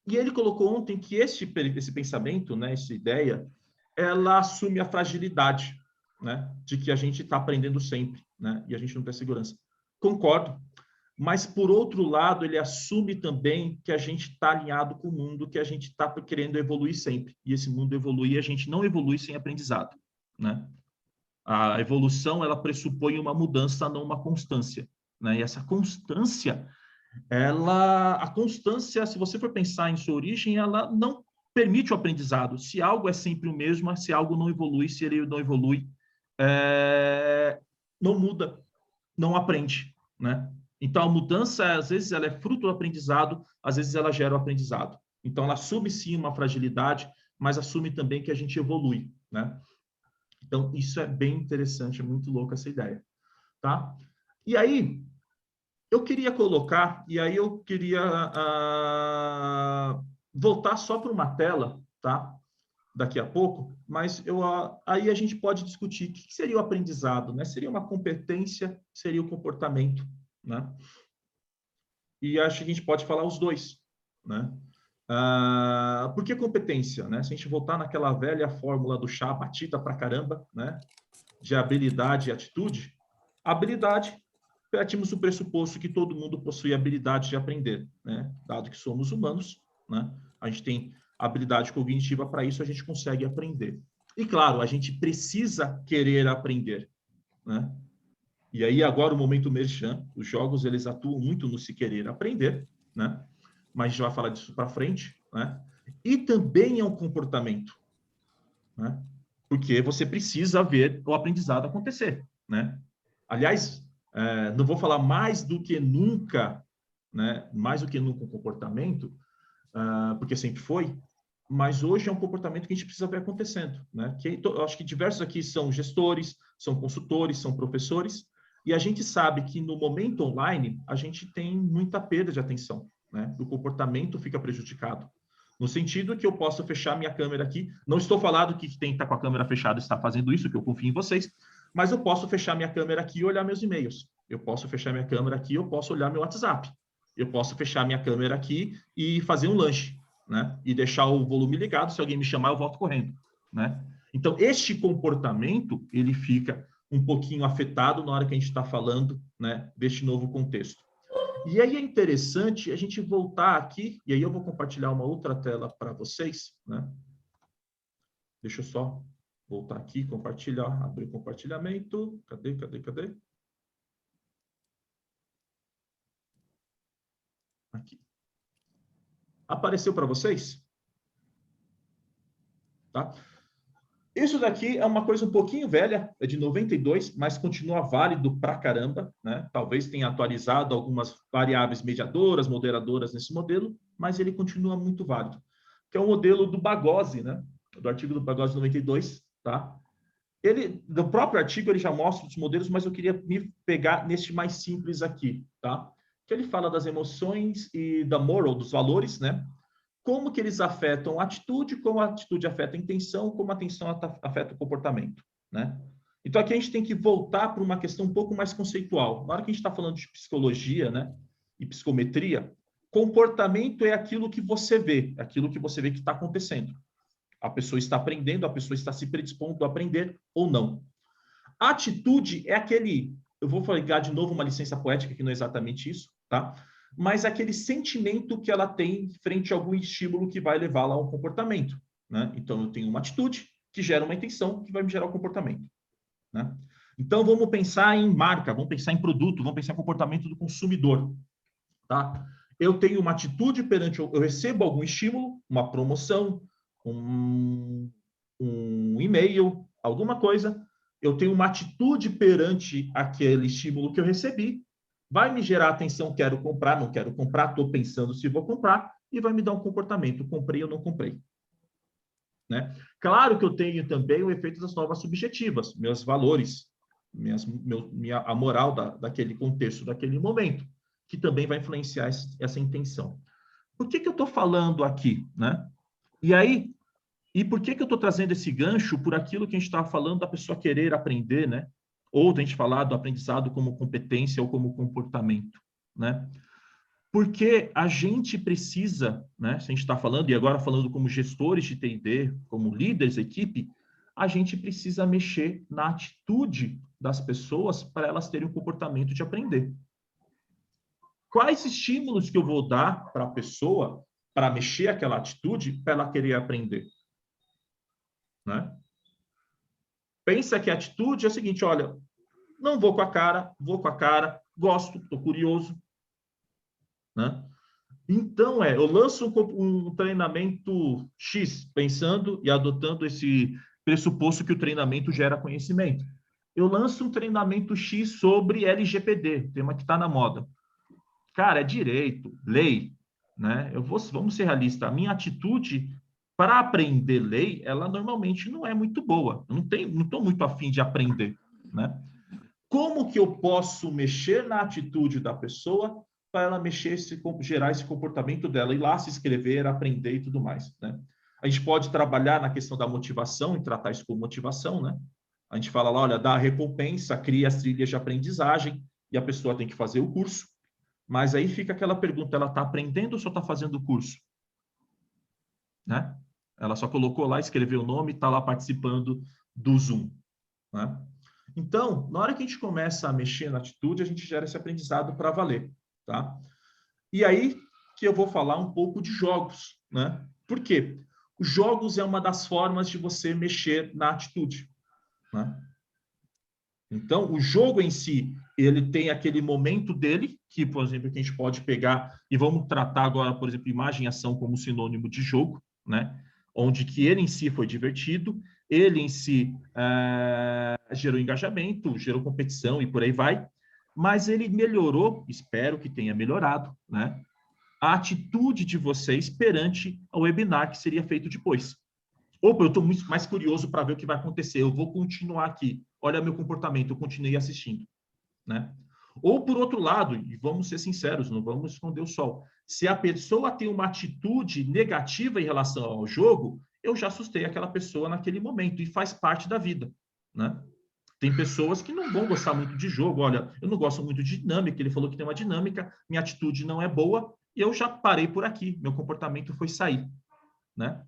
E ele colocou ontem que esse pensamento, né, essa ideia, ela assume a fragilidade, né, de que a gente está aprendendo sempre, né, e a gente não tem segurança. Concordo, mas, por outro lado, ele assume também que a gente está alinhado com o mundo, que a gente está querendo evoluir sempre, e esse mundo evolui, e a gente não evolui sem aprendizado, né? A evolução, ela pressupõe uma mudança, não uma constância, né? E essa constância, a constância, se você for pensar em sua origem, ela não permite o aprendizado. Se algo é sempre o mesmo, se algo não evolui, se ele não evolui, não muda, não aprende, né? Então, a mudança, às vezes, ela é fruto do aprendizado, às vezes ela gera o aprendizado. Então, ela assume, sim, uma fragilidade, mas assume também que a gente evolui, né? Então, isso é bem interessante, é muito louco essa ideia, tá? E aí, eu queria colocar, e aí eu queria voltar só para uma tela, tá? Daqui a pouco, mas aí a gente pode discutir o que seria o aprendizado, né? Seria uma competência, seria o comportamento, né? E acho que a gente pode falar os dois, né? Por que competência, né? Se a gente voltar naquela velha fórmula do chá, batida pra caramba, né? De habilidade e atitude, habilidade, partimos do pressuposto que todo mundo possui habilidade de aprender, né? Dado que somos humanos, né? A gente tem habilidade cognitiva, para isso a gente consegue aprender. E, claro, a gente precisa querer aprender, né? E aí, agora, o momento merchan, os jogos, eles atuam muito no se querer aprender, né? Mas a gente vai falar disso para frente, né? E também é um comportamento, né? Porque você precisa ver o aprendizado acontecer, né? Aliás, não vou falar mais do que nunca, né? Mais do que nunca um comportamento, porque sempre foi, mas hoje é um comportamento que a gente precisa ver acontecendo, né? Eu acho que diversos aqui são gestores, são consultores, são professores, e a gente sabe que no momento online a gente tem muita perda de atenção, né? O comportamento fica prejudicado. No sentido que eu posso fechar minha câmera aqui, não estou falando que tem que estar com a câmera fechada está fazendo isso, que eu confio em vocês, mas eu posso fechar minha câmera aqui e olhar meus e-mails. Eu posso fechar minha câmera aqui, eu posso olhar meu WhatsApp. Eu posso fechar minha câmera aqui e fazer um lanche, né? E deixar o volume ligado, se alguém me chamar, eu volto correndo, né? Então, este comportamento, ele fica um pouquinho afetado na hora que a gente está falando, né, deste novo contexto. E aí é interessante a gente voltar aqui, e aí eu vou compartilhar uma outra tela para vocês, né? Deixa eu só voltar aqui, compartilhar, abrir o compartilhamento. Cadê? Aqui. Apareceu para vocês? Tá? Isso daqui é uma coisa um pouquinho velha, é de 92, mas continua válido pra caramba, né? Talvez tenha atualizado algumas variáveis mediadoras, moderadoras nesse modelo, mas ele continua muito válido. Que é o modelo do Bagose, né? Do artigo do Bagose 92, tá? Do próprio artigo, ele já mostra os modelos, mas eu queria me pegar neste mais simples aqui, tá? Que ele fala das emoções e da moral, dos valores, né? Como que eles afetam a atitude, como a atitude afeta a intenção, como a intenção afeta o comportamento, né? Então, aqui a gente tem que voltar para uma questão um pouco mais conceitual. Na hora que a gente está falando de psicologia, né, e psicometria, comportamento é aquilo que você vê que está acontecendo. A pessoa está aprendendo, a pessoa está se predispondo a aprender ou não. A atitude é eu vou ligar de novo uma licença poética, que não é exatamente isso, tá? Mas aquele sentimento que ela tem frente a algum estímulo que vai levá-la a um comportamento, né? Então, eu tenho uma atitude que gera uma intenção que vai me gerar um comportamento, né? Então, vamos pensar em marca, vamos pensar em produto, vamos pensar em comportamento do consumidor, tá? Eu tenho uma atitude perante... Eu recebo algum estímulo, uma promoção, um e-mail, alguma coisa. Eu tenho uma atitude perante aquele estímulo que eu recebi, vai me gerar atenção, quero comprar, não quero comprar, estou pensando se vou comprar, e vai me dar um comportamento, comprei ou não comprei. Né? Claro que eu tenho também o efeito das normas subjetivas, meus valores, a moral daquele contexto, daquele momento, que também vai influenciar essa intenção. Por que eu estou falando aqui? Né? E por que eu estou trazendo esse gancho por aquilo que a gente estava falando da pessoa querer aprender, né? Ou da gente falar do aprendizado como competência ou como comportamento, né? Porque a gente precisa, né? Se a gente está falando, e agora falando como gestores de T&D, como líderes da equipe, a gente precisa mexer na atitude das pessoas para elas terem um comportamento de aprender. Quais estímulos que eu vou dar para a pessoa para mexer aquela atitude para ela querer aprender? Né? Pensa que a atitude é a seguinte, olha, não vou com a cara, vou com a cara, gosto, estou curioso. Né? Então, eu lanço um treinamento X, pensando e adotando esse pressuposto que o treinamento gera conhecimento. Eu lanço um treinamento X sobre LGPD, tema que está na moda. Cara, é direito, lei, né? Vamos ser realistas, a minha atitude para aprender lei, ela normalmente não é muito boa. Eu não estou muito afim de aprender, né? Como que eu posso mexer na atitude da pessoa para ela gerar esse comportamento dela, ir lá se inscrever, aprender e tudo mais, né? A gente pode trabalhar na questão da motivação e tratar isso como motivação, né? A gente fala lá, olha, dá a recompensa, cria as trilhas de aprendizagem e a pessoa tem que fazer o curso. Mas aí fica aquela pergunta, ela está aprendendo ou só está fazendo o curso? Né? Ela só colocou lá, escreveu o nome e está lá participando do Zoom. Né? Então, na hora que a gente começa a mexer na atitude, a gente gera esse aprendizado para valer. Tá? E aí que eu vou falar um pouco de jogos. Né? Por quê? Os jogos é uma das formas de você mexer na atitude. Né? Então, o jogo em si, ele tem aquele momento dele, que, por exemplo, que a gente pode pegar, e vamos tratar agora, por exemplo, imagem e ação como sinônimo de jogo, né? Onde que ele em si foi divertido, ele em si gerou engajamento, gerou competição e por aí vai, mas ele melhorou, espero que tenha melhorado, né? A atitude de vocês perante o webinar que seria feito depois. Opa, eu estou muito mais curioso para ver o que vai acontecer, eu vou continuar aqui. Olha meu comportamento, eu continuei assistindo. Né? Ou, por outro lado, e vamos ser sinceros, não vamos esconder o sol, se a pessoa tem uma atitude negativa em relação ao jogo, eu já assustei aquela pessoa naquele momento, e faz parte da vida. Né? Tem pessoas que não vão gostar muito de jogo, olha, eu não gosto muito de dinâmica, ele falou que tem uma dinâmica, minha atitude não é boa, e eu já parei por aqui, meu comportamento foi sair. Né?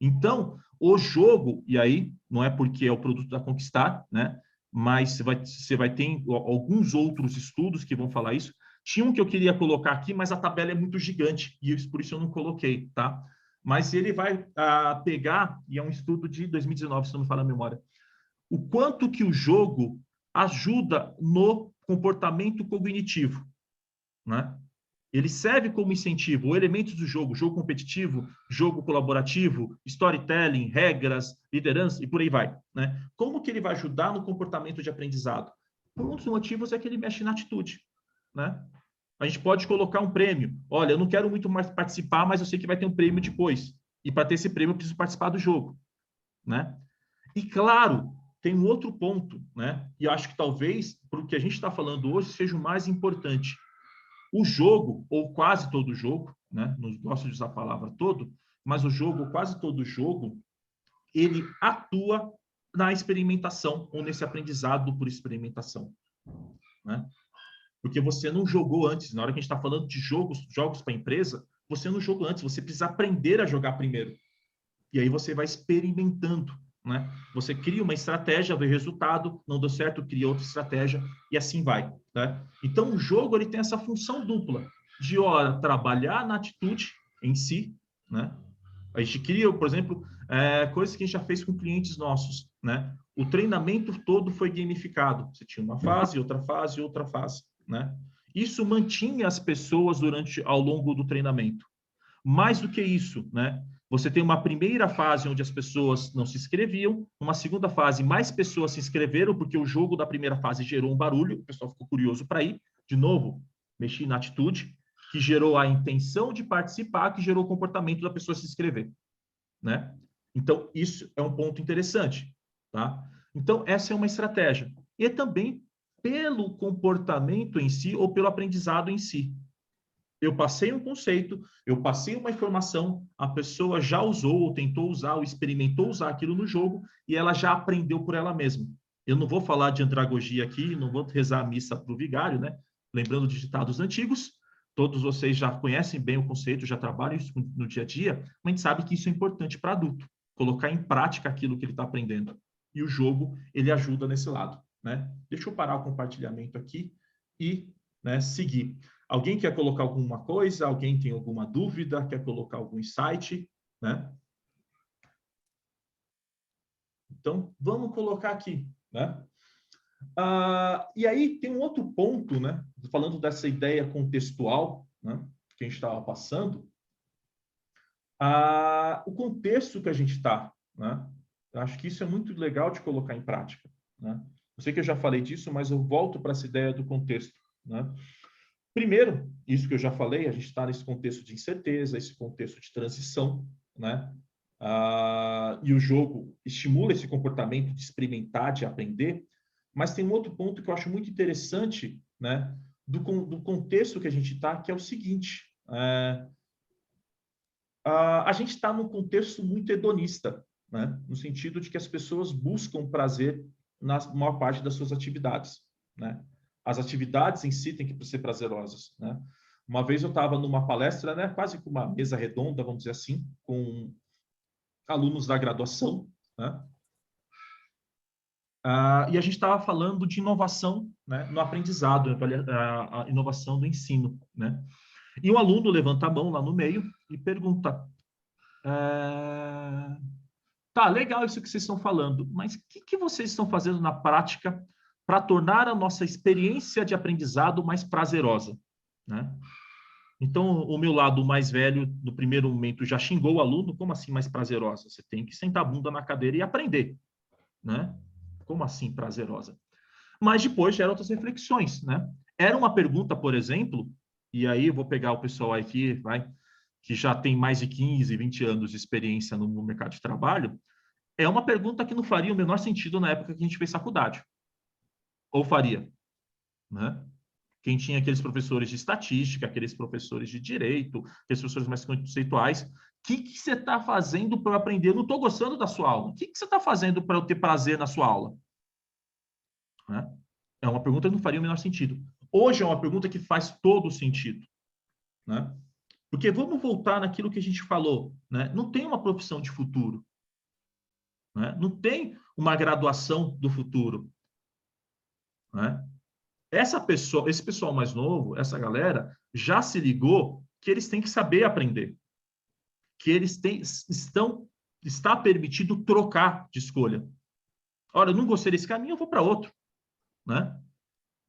Então, o jogo, e aí, não é porque é o produto da Conquistar, né? Mas você vai ter alguns outros estudos que vão falar isso. Tinha um que eu queria colocar aqui, mas a tabela é muito gigante, e por isso eu não coloquei, tá? Mas ele vai pegar, e é um estudo de 2019, se não me falha a memória, o quanto que o jogo ajuda no comportamento cognitivo, né? Ele serve como incentivo, elementos do jogo competitivo, jogo colaborativo, storytelling, regras, liderança e por aí vai. Né? Como que ele vai ajudar no comportamento de aprendizado? Por um dos motivos é que ele mexe na atitude. Né? A gente pode colocar um prêmio. Olha, eu não quero muito mais participar, mas eu sei que vai ter um prêmio depois. E para ter esse prêmio, eu preciso participar do jogo. Né? E claro, tem um outro ponto, né? E acho que talvez, para o que a gente está falando hoje, seja o mais importante. O jogo, ou quase todo jogo, né? Não gosto de usar a palavra todo, mas o jogo, quase todo jogo, ele atua na experimentação, ou nesse aprendizado por experimentação. Né? Porque você não jogou antes. Na hora que a gente está falando de jogos para a empresa, você não jogou antes, você precisa aprender a jogar primeiro. E aí você vai experimentando. Né? Você cria uma estratégia, vê resultado, não deu certo, cria outra estratégia e assim vai. Né? Então, o jogo ele tem essa função dupla de, trabalhar na atitude em si. Né? A gente cria, por exemplo, coisas que a gente já fez com clientes nossos. Né? O treinamento todo foi gamificado. Você tinha uma fase, outra fase, outra fase. Né? Isso mantinha as pessoas ao longo do treinamento. Mais do que isso, né? Você tem uma primeira fase onde as pessoas não se inscreviam, uma segunda fase, mais pessoas se inscreveram, porque o jogo da primeira fase gerou um barulho, o pessoal ficou curioso para ir, De novo, mexi na atitude, que gerou a intenção de participar, que gerou o comportamento da pessoa se inscrever, né? Então, isso é um ponto interessante, tá? Então, essa é uma estratégia. E também pelo comportamento em si ou pelo aprendizado em si. Eu passei um conceito, eu passei uma informação, a pessoa já usou, ou tentou usar, ou experimentou usar aquilo no jogo, e ela já aprendeu por ela mesma. Eu não vou falar de andragogia aqui, não vou rezar a missa para o vigário, né? Lembrando de ditados antigos, todos vocês já conhecem bem o conceito, já trabalham isso no dia a dia, mas a gente sabe que isso é importante para adulto, colocar em prática aquilo que ele está aprendendo. E o jogo, ele ajuda nesse lado, né? Deixa eu parar o compartilhamento aqui e, né, seguir. Alguém quer colocar alguma coisa? Alguém tem alguma dúvida? Quer colocar algum insight? Né? Então, vamos colocar aqui. Né? E aí tem um outro ponto, né? Falando dessa ideia contextual, né? Que a gente estava passando. O contexto que a gente está. Né? Eu acho que isso é muito legal de colocar em prática. Né? Eu sei que eu já falei disso, mas eu volto para essa ideia do contexto. Né? Primeiro, isso que eu já falei, a gente está nesse contexto de incerteza, esse contexto de transição, né? E o jogo estimula esse comportamento de experimentar, de aprender, mas tem um outro ponto que eu acho muito interessante, né? Do contexto que a gente está, que é o seguinte, a gente está num contexto muito hedonista, né? No sentido de que as pessoas buscam prazer na maior parte das suas atividades, né? As atividades em si têm que ser prazerosas, né? Uma vez eu estava numa palestra, né, quase com uma mesa redonda, vamos dizer assim, com alunos da graduação, né? E a gente estava falando de inovação, né, no aprendizado, a inovação do ensino, né? E um aluno levanta a mão lá no meio e pergunta: tá, legal isso que vocês estão falando, mas o que vocês estão fazendo na prática para tornar a nossa experiência de aprendizado mais prazerosa, né? Então, o meu lado mais velho, no primeiro momento, já xingou o aluno. Como assim mais prazerosa? Você tem que sentar a bunda na cadeira e aprender, né? Como assim prazerosa? Mas depois gera outras reflexões, né? Era uma pergunta, por exemplo, e aí eu vou pegar o pessoal aqui, que já tem mais de 15, 20 anos de experiência no mercado de trabalho, é uma pergunta que não faria o menor sentido na época que a gente fez faculdade. Ou faria, né? Quem tinha aqueles professores de estatística, aqueles professores de direito, aqueles professores mais conceituais, o que você está fazendo para eu aprender? Eu não estou gostando da sua aula. O que você está fazendo para eu ter prazer na sua aula? Né? É uma pergunta que não faria o menor sentido. Hoje é uma pergunta que faz todo sentido, né? Porque vamos voltar naquilo que a gente falou, né? Não tem uma profissão de futuro, né? Não tem uma graduação do futuro, né? Esse pessoal mais novo, essa galera, já se ligou que eles têm que saber aprender, que eles está permitido trocar de escolha. Olha, eu não gostei desse caminho, eu vou para outro, né?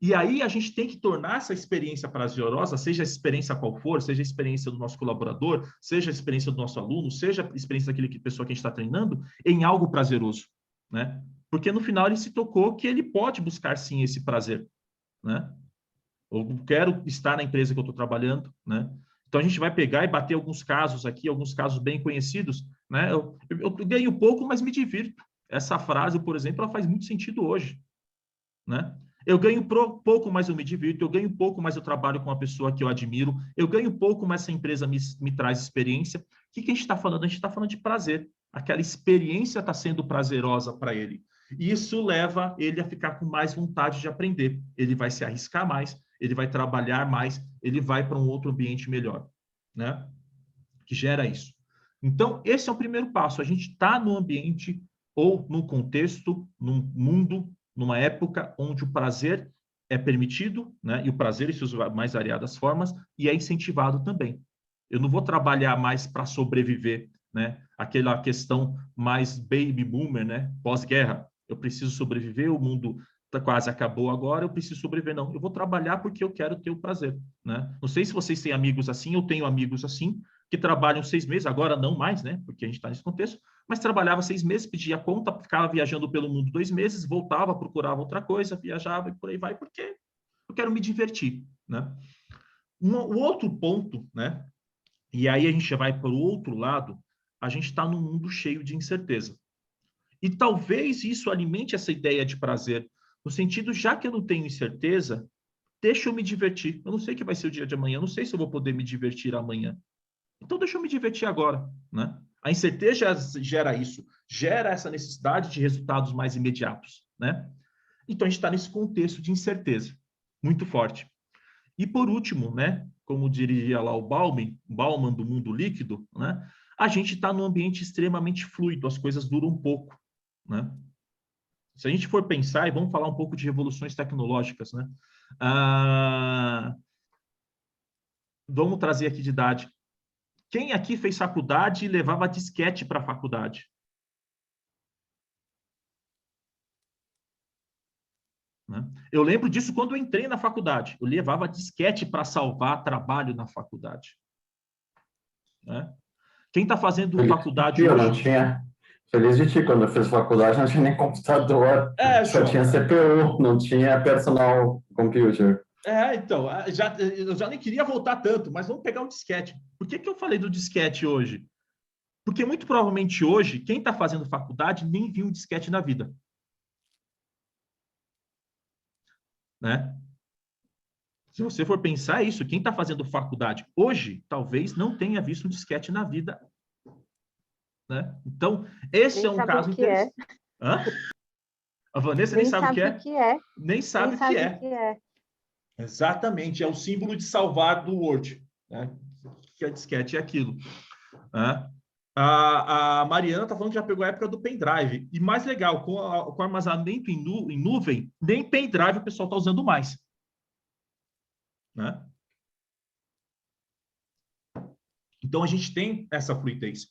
E aí a gente tem que tornar essa experiência prazerosa, seja a experiência qual for, seja a experiência do nosso colaborador, seja a experiência do nosso aluno, seja a experiência daquele pessoa que a gente está treinando, em algo prazeroso, né? Porque no final ele se tocou que ele pode buscar sim esse prazer, né? Eu quero estar na empresa que eu estou trabalhando, né? Então a gente vai pegar e bater alguns casos aqui, alguns casos bem conhecidos, né? Eu ganho pouco, mas me divirto. Essa frase, por exemplo, ela faz muito sentido hoje, né? Eu ganho pouco, mas eu me divirto. Eu ganho pouco, mas eu trabalho com uma pessoa que eu admiro. Eu ganho pouco, mas essa empresa me traz experiência. O que a gente está falando? A gente está falando de prazer. Aquela experiência está sendo prazerosa para ele. E isso leva ele a ficar com mais vontade de aprender. Ele vai se arriscar mais, ele vai trabalhar mais, ele vai para um outro ambiente melhor, né? Que gera isso. Então, esse é o primeiro passo. A gente está no ambiente ou no contexto, num mundo, numa época onde o prazer é permitido, né? E o prazer em suas mais variadas formas, e é incentivado também. Eu não vou trabalhar mais para sobreviver, né? Aquela questão mais baby boomer, né? Pós-guerra. Eu preciso sobreviver, o mundo quase acabou agora, eu preciso sobreviver. Não, eu vou trabalhar porque eu quero ter o prazer, né? Não sei se vocês têm amigos assim, eu tenho amigos assim, que trabalham 6 meses, agora não mais, né? Porque a gente está nesse contexto, mas trabalhava 6 meses, pedia conta, ficava viajando pelo mundo 2 meses, voltava, procurava outra coisa, viajava e por aí vai, porque eu quero me divertir, né? O outro ponto, né? E aí a gente já vai para o outro lado, a gente está num mundo cheio de incerteza. E talvez isso alimente essa ideia de prazer, no sentido, já que eu não tenho incerteza, deixa eu me divertir. Eu não sei o que vai ser o dia de amanhã, eu não sei se eu vou poder me divertir amanhã. Então, deixa eu me divertir agora, né? A incerteza gera isso, gera essa necessidade de resultados mais imediatos, né? Então, a gente está nesse contexto de incerteza, muito forte. E, por último, né? Como diria lá o Bauman do mundo líquido, né? A gente está num ambiente extremamente fluido, as coisas duram um pouco, né? Se a gente for pensar, e vamos falar um pouco de revoluções tecnológicas, né? Vamos trazer aqui de idade. Quem aqui fez faculdade e levava disquete para a faculdade? Né? Eu lembro disso quando eu entrei na faculdade. Eu levava disquete para salvar trabalho na faculdade. Né? Quem está fazendo faculdade hoje... Eu não tinha... Feliz de ti, quando eu fiz faculdade não tinha nem computador, só tinha CPU, não tinha personal computer. Então, eu já nem queria voltar tanto, mas vamos pegar um disquete. Por que eu falei do disquete hoje? Porque muito provavelmente hoje, quem está fazendo faculdade nem viu um disquete na vida. Né? Se você for pensar isso, quem está fazendo faculdade hoje, talvez não tenha visto um disquete na vida. Né? Então, esse é um caso interessante. A Vanessa nem sabe o que é. Nem sabe o que é. Exatamente, é o símbolo de salvar do Word, né? Que a disquete é aquilo. Né? A Mariana está falando que já pegou a época do pendrive. E mais legal, com o armazenamento em nuvem, nem pendrive o pessoal está usando mais. Né? Então, a gente tem essa fluidez.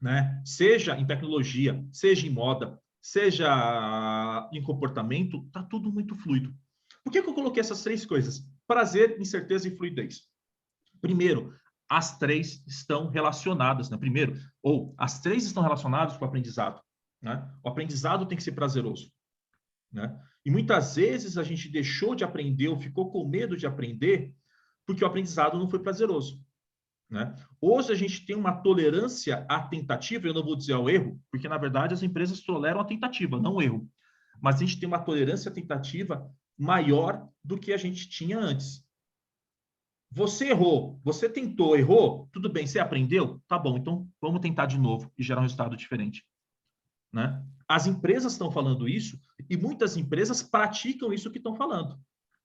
Né? Seja em tecnologia, seja em moda, seja em comportamento, está tudo muito fluido. Por que eu coloquei essas três coisas? Prazer, incerteza e fluidez. Primeiro, as três estão relacionadas, né? As três estão relacionadas com o aprendizado. Né? O aprendizado tem que ser prazeroso. Né? E muitas vezes a gente deixou de aprender ou ficou com medo de aprender porque o aprendizado não foi prazeroso. Né? Hoje a gente tem uma tolerância à tentativa, eu não vou dizer ao erro, porque na verdade as empresas toleram a tentativa, não o erro. Mas a gente tem uma tolerância à tentativa maior do que a gente tinha antes. Você errou, você tentou, errou, tudo bem, você aprendeu? Tá bom, então vamos tentar de novo e gerar um resultado diferente. Né? As empresas estão falando isso e muitas empresas praticam isso que estão falando.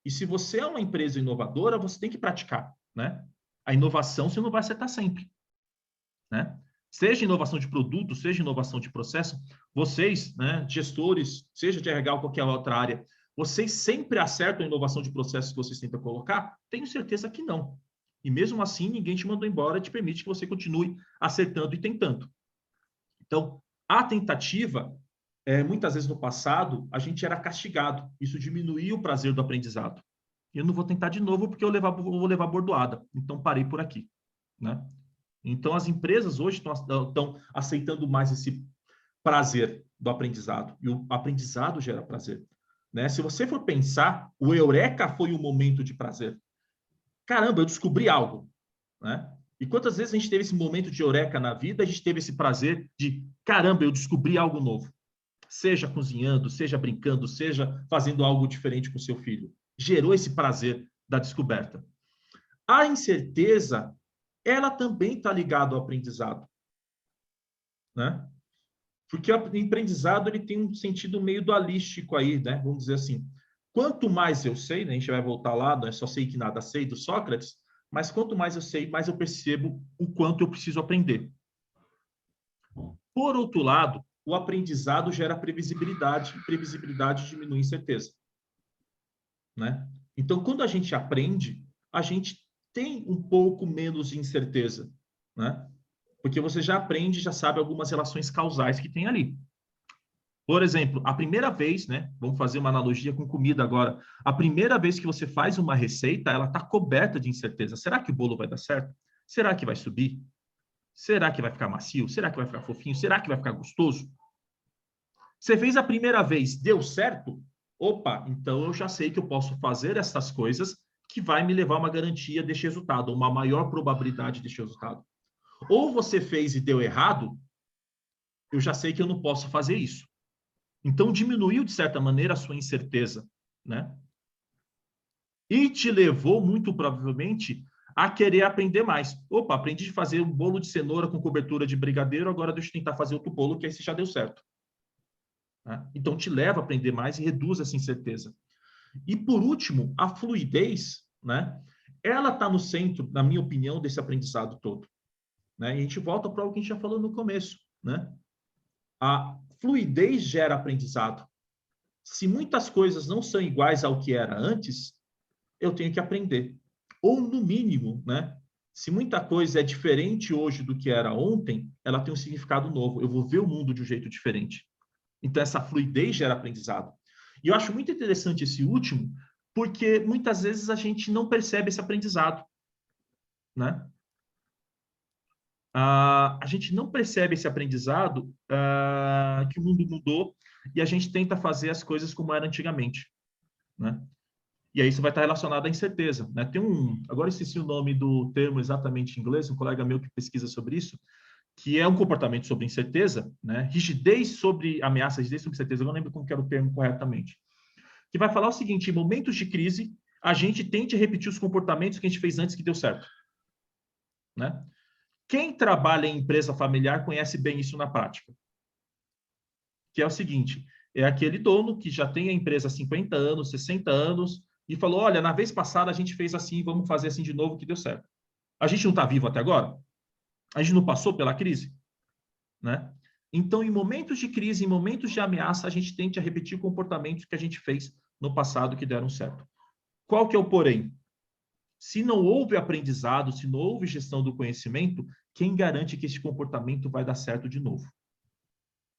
E se você é uma empresa inovadora, você tem que praticar. Né? A inovação você não vai acertar sempre. Né? Seja inovação de produto, seja inovação de processo, vocês, né, gestores, seja de RH ou qualquer outra área, vocês sempre acertam a inovação de processos que vocês tentam colocar? Tenho certeza que não. E mesmo assim, ninguém te mandou embora e te permite que você continue acertando e tentando. Então, a tentativa, muitas vezes no passado, a gente era castigado. Isso diminuía o prazer do aprendizado. Eu não vou tentar de novo porque eu vou levar bordoada. Então, parei por aqui. Né? Então, as empresas hoje estão aceitando mais esse prazer do aprendizado. E o aprendizado gera prazer. Né? Se você for pensar, o Eureka foi um momento de prazer. Caramba, eu descobri algo. Né? E quantas vezes a gente teve esse momento de Eureka na vida, a gente teve esse prazer de, caramba, eu descobri algo novo. Seja cozinhando, seja brincando, seja fazendo algo diferente com seu filho. Gerou esse prazer da descoberta. A incerteza, ela também está ligada ao aprendizado. Né? Porque o aprendizado ele tem um sentido meio dualístico aí, né? Vamos dizer assim. Quanto mais eu sei, né? A gente vai voltar lá, não é só sei que nada sei, do Sócrates, mas quanto mais eu sei, mais eu percebo o quanto eu preciso aprender. Por outro lado, o aprendizado gera previsibilidade, e previsibilidade diminui a incerteza. Né? Então, quando a gente aprende, a gente tem um pouco menos de incerteza, né? Porque você já aprende, já sabe algumas relações causais que tem ali. Por exemplo, a primeira vez, né? Vamos fazer uma analogia com comida agora. A primeira vez que você faz uma receita, ela está coberta de incerteza. Será que o bolo vai dar certo? Será que vai subir? Será que vai ficar macio? Será que vai ficar fofinho? Será que vai ficar gostoso? Você fez a primeira vez, deu certo? Opa, então eu já sei que eu posso fazer essas coisas que vai me levar a uma garantia deste resultado, uma maior probabilidade deste resultado. Ou você fez e deu errado, eu já sei que eu não posso fazer isso. Então, diminuiu, de certa maneira, a sua incerteza, né? E te levou, muito provavelmente, a querer aprender mais. Opa, aprendi a fazer um bolo de cenoura com cobertura de brigadeiro, agora deixa eu tentar fazer outro bolo, que esse já deu certo. Né? Então, te leva a aprender mais e reduz essa incerteza. E, por último, a fluidez, né? Ela está no centro, na minha opinião, desse aprendizado todo. Né? E a gente volta para o que a gente já falou no começo. Né? A fluidez gera aprendizado. Se muitas coisas não são iguais ao que era antes, eu tenho que aprender. Ou, no mínimo, né? Se muita coisa é diferente hoje do que era ontem, ela tem um significado novo. Eu vou ver o mundo de um jeito diferente. Então, essa fluidez gera aprendizado. E eu acho muito interessante esse último, porque muitas vezes a gente não percebe esse aprendizado. Né? A gente não percebe esse aprendizado que o mundo mudou e a gente tenta fazer as coisas como era antigamente. Né? E aí isso vai estar relacionado à incerteza. Né? Tem agora eu esqueci o nome do termo exatamente em inglês, um colega meu que pesquisa sobre isso, que é um comportamento sobre incerteza, né? Rigidez sobre ameaça, rigidez sobre incerteza, eu não lembro como que era o termo corretamente, que vai falar o seguinte: em momentos de crise, a gente tende a repetir os comportamentos que a gente fez antes que deu certo. Né? Quem trabalha em empresa familiar conhece bem isso na prática. Que é o seguinte, é aquele dono que já tem a empresa há 50 anos, 60 anos, e falou, olha, na vez passada a gente fez assim, vamos fazer assim de novo que deu certo. A gente não está vivo até agora? A gente não passou pela crise? Né? Então, em momentos de crise, em momentos de ameaça, a gente tende a repetir comportamentos que a gente fez no passado que deram certo. Qual que é o porém? Se não houve aprendizado, se não houve gestão do conhecimento, quem garante que esse comportamento vai dar certo de novo?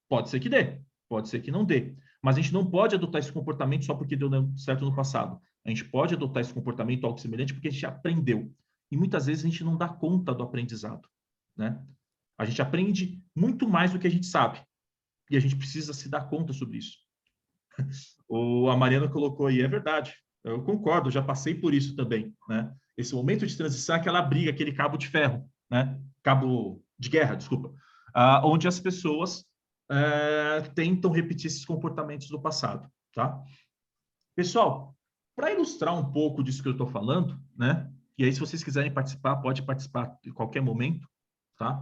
Pode ser que dê, pode ser que não dê. Mas a gente não pode adotar esse comportamento só porque deu certo no passado. A gente pode adotar esse comportamento algo semelhante porque a gente aprendeu. E muitas vezes a gente não dá conta do aprendizado. Né? A gente aprende muito mais do que a gente sabe. E a gente precisa se dar conta sobre isso. A Mariana colocou aí, é verdade. Eu concordo, já passei por isso também. Né? Esse momento de transição é aquela briga, aquele cabo de ferro, né? Cabo de guerra, desculpa. Onde as pessoas tentam repetir esses comportamentos do passado. Tá? Pessoal, para ilustrar um pouco disso que eu estou falando, né? E aí se vocês quiserem participar, pode participar em qualquer momento, tá?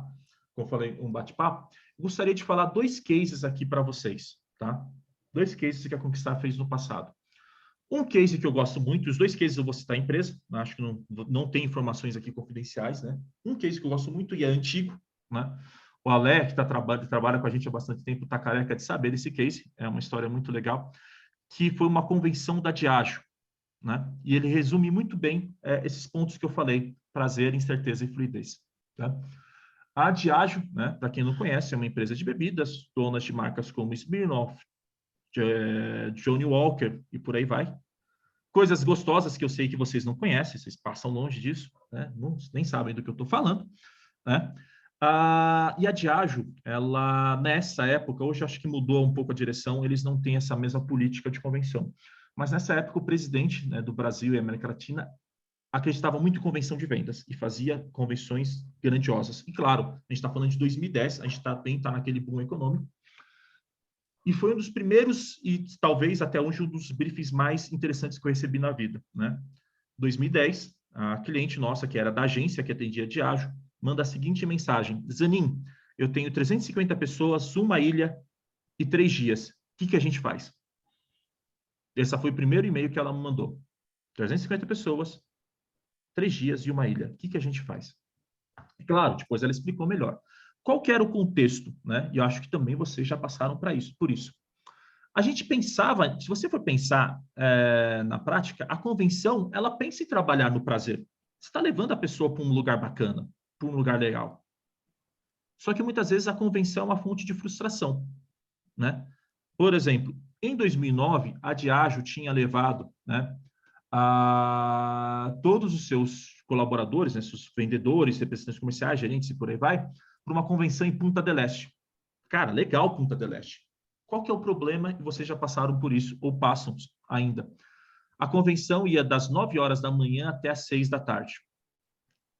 Como eu falei, um bate-papo. Gostaria de falar 2 cases aqui para vocês, tá? 2 cases que a Conquistar fez no passado. Um case que eu gosto muito, os 2 cases eu vou citar a empresa, né? Acho que não tem informações aqui confidenciais, né? Um case que eu gosto muito e é antigo, né? O Ale, que trabalha com a gente há bastante tempo, está careca de saber desse case, é uma história muito legal, que foi uma convenção da Diageo, né? E ele resume muito bem esses pontos que eu falei, prazer, incerteza e fluidez. Tá? A Diageo, né, para quem não conhece, é uma empresa de bebidas, dona de marcas como Smirnoff, Johnnie Walker e por aí vai. Coisas gostosas que eu sei que vocês não conhecem, vocês passam longe disso, né? Nem sabem do que eu estou falando. Né? E a Diageo, ela, nessa época, hoje acho que mudou um pouco a direção, eles não têm essa mesma política de convenção. Mas nessa época, o presidente, né, do Brasil e América Latina acreditava muito em convenção de vendas e fazia convenções grandiosas. E claro, a gente está falando de 2010, a gente está naquele boom econômico. E foi um dos primeiros e talvez até hoje um dos briefings mais interessantes que eu recebi na vida. Né? 2010, a cliente nossa, que era da agência que atendia a Diageo, manda a seguinte mensagem: Zanin, eu tenho 350 pessoas, uma ilha e 3 dias. O que a gente faz? Esse foi o primeiro e-mail que ela me mandou. 350 pessoas, 3 dias e uma ilha. O que a gente faz? E claro, depois ela explicou melhor. Qual que era o contexto? Né? E eu acho que também vocês já passaram por isso. A gente pensava, se você for pensar na prática, a convenção, ela pensa em trabalhar no prazer. Você está levando a pessoa para um lugar bacana, para um lugar legal. Só que muitas vezes a convenção é uma fonte de frustração. Né? Por exemplo, em 2009, a Diageo tinha levado, né, a todos os seus colaboradores, né, seus vendedores, representantes comerciais, gerentes e por aí vai, para uma convenção em Punta del Este. Cara, legal Punta del Este. Qual que é o problema? E vocês já passaram por isso, ou passam ainda. A convenção ia das 9 horas da manhã até as 6 da tarde.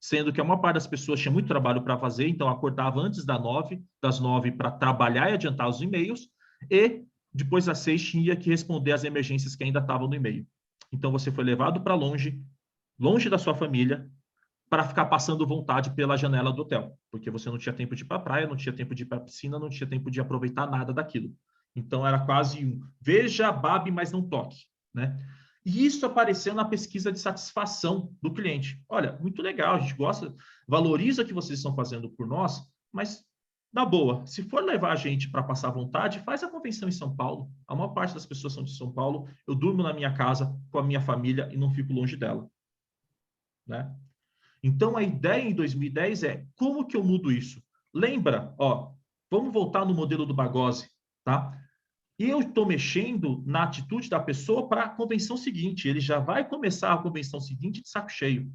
Sendo que a maior parte das pessoas tinha muito trabalho para fazer, então acordava antes das 9 para trabalhar e adiantar os e-mails, e depois das 6 tinha que responder às emergências que ainda estavam no e-mail. Então você foi levado para longe da sua família, para ficar passando vontade pela janela do hotel, porque você não tinha tempo de ir para a praia, não tinha tempo de ir para a piscina, não tinha tempo de aproveitar nada daquilo. Então era quase um veja, babe, mas não toque, né? E isso apareceu na pesquisa de satisfação do cliente. Olha, muito legal, a gente gosta, valoriza o que vocês estão fazendo por nós, mas, na boa, se for levar a gente para passar vontade, faz a convenção em São Paulo. A maior parte das pessoas são de São Paulo, eu durmo na minha casa com a minha família e não fico longe dela, né? Então, a ideia em 2010 é, como que eu mudo isso? Lembra, ó, vamos voltar no modelo do Bagose, tá? Eu estou mexendo na atitude da pessoa para a convenção seguinte. Ele já vai começar a convenção seguinte de saco cheio.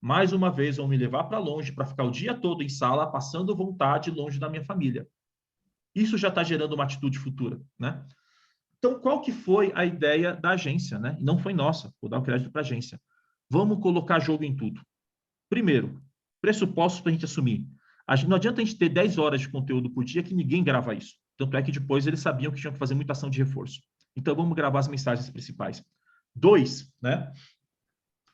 Mais uma vez, vão me levar para longe, para ficar o dia todo em sala, passando vontade longe da minha família. Isso já está gerando uma atitude futura, né? Então, qual que foi a ideia da agência, né? E não foi nossa, vou dar um crédito para a agência. Vamos colocar jogo em tudo. Primeiro, pressupostos para a gente assumir. Não adianta a gente ter 10 horas de conteúdo por dia que ninguém grava isso. Tanto é que depois eles sabiam que tinham que fazer muita ação de reforço. Então, vamos gravar as mensagens principais. 2, né?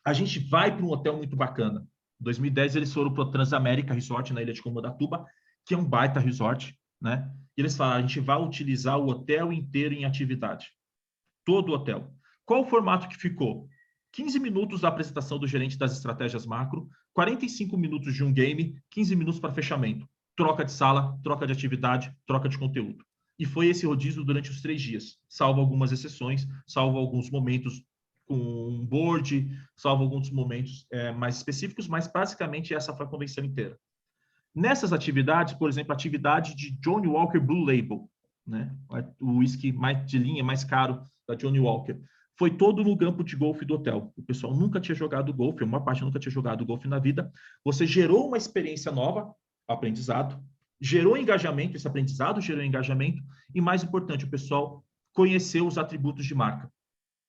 A gente vai para um hotel muito bacana. Em 2010, eles foram para o Transamérica Resort, na ilha de Comodatuba, que é um baita resort, né? E eles falaram, a gente vai utilizar o hotel inteiro em atividade. Todo o hotel. Qual o formato que ficou? 15 minutos da apresentação do gerente das estratégias macro, 45 minutos de um game, 15 minutos para fechamento. Troca de sala, troca de atividade, troca de conteúdo. E foi esse rodízio durante os 3 dias, salvo algumas exceções, salvo alguns momentos com um board, salvo alguns momentos mais específicos, mas basicamente essa foi a convenção inteira. Nessas atividades, por exemplo, a atividade de Johnnie Walker Blue Label, né? O whisky de linha mais caro da Johnnie Walker, foi todo no campo de golfe do hotel. O pessoal nunca tinha jogado golfe, uma parte nunca tinha jogado golfe na vida. Você gerou uma experiência nova, aprendizado, gerou engajamento, esse aprendizado gerou engajamento, e mais importante, o pessoal conheceu os atributos de marca.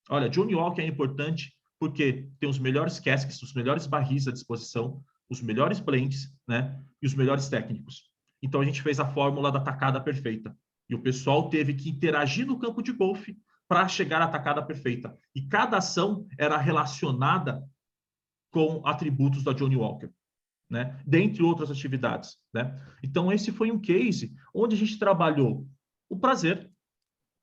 Olha, Johnnie Walker é importante porque tem os melhores casks, os melhores barris à disposição, os melhores blends, né, e os melhores técnicos. Então, a gente fez a fórmula da tacada perfeita. E o pessoal teve que interagir no campo de golfe para chegar à tacada perfeita. E cada ação era relacionada com atributos da Johnnie Walker, né? Dentre outras atividades, né? Então, esse foi um case onde a gente trabalhou o prazer,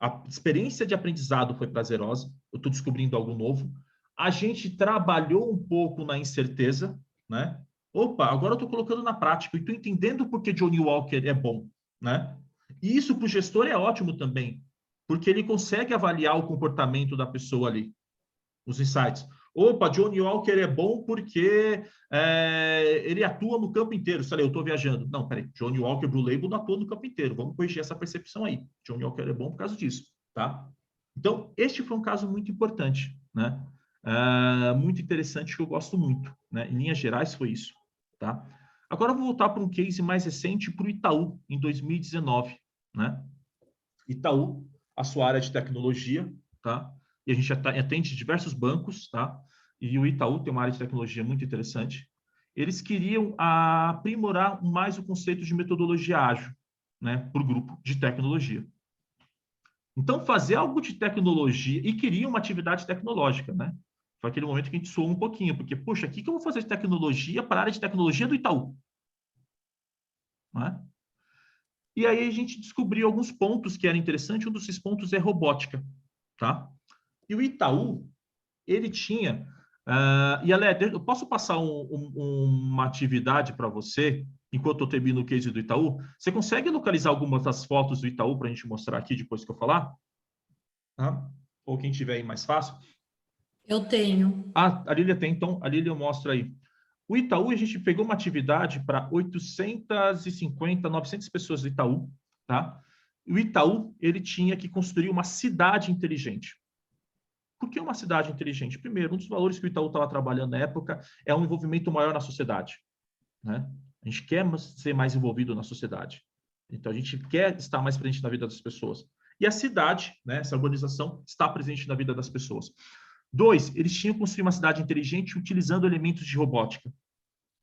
a experiência de aprendizado foi prazerosa, eu estou descobrindo algo novo, a gente trabalhou um pouco na incerteza, né? Opa, agora eu estou colocando na prática e estou entendendo por que Johnnie Walker é bom, né? E isso para o gestor é ótimo também, porque ele consegue avaliar o comportamento da pessoa ali, os insights. Opa, Johnnie Walker é bom porque ele atua no campo inteiro. Falei, eu estou viajando. Não, peraí, Johnnie Walker Blue Label não atua no campo inteiro. Vamos corrigir essa percepção aí. Johnnie Walker é bom por causa disso, tá? Então, este foi um caso muito importante, né? Muito interessante, que eu gosto muito, né? Em linhas gerais foi isso, tá? Agora eu vou voltar para um case mais recente, para o Itaú, em 2019, né? Itaú, a sua área de tecnologia, tá? E a gente atende diversos bancos, tá? E o Itaú tem uma área de tecnologia muito interessante. Eles queriam aprimorar mais o conceito de metodologia ágil, né, para o grupo de tecnologia. Então, fazer algo de tecnologia, e queriam uma atividade tecnológica, né? Foi aquele momento que a gente soou um pouquinho, porque, poxa, o que eu vou fazer de tecnologia para a área de tecnologia do Itaú? Não é? E aí a gente descobriu alguns pontos que eram interessantes. Um desses pontos é robótica, tá? E o Itaú, ele tinha... e, Alé, eu posso passar uma atividade para você, enquanto eu termino o case do Itaú? Você consegue localizar algumas das fotos do Itaú para a gente mostrar aqui depois que eu falar? Ou quem tiver aí mais fácil? Eu tenho. A Lília tem, então a Lília mostra aí. O Itaú, a gente pegou uma atividade para 850, 900 pessoas do Itaú, tá? E o Itaú, ele tinha que construir uma cidade inteligente. Por que uma cidade inteligente? Primeiro, um dos valores que o Itaú estava trabalhando na época é um envolvimento maior na sociedade, né? A gente quer ser mais envolvido na sociedade. Então, a gente quer estar mais presente na vida das pessoas. e a cidade, né, essa urbanização, está presente na vida das pessoas. 2, eles tinham que construir uma cidade inteligente utilizando elementos de robótica,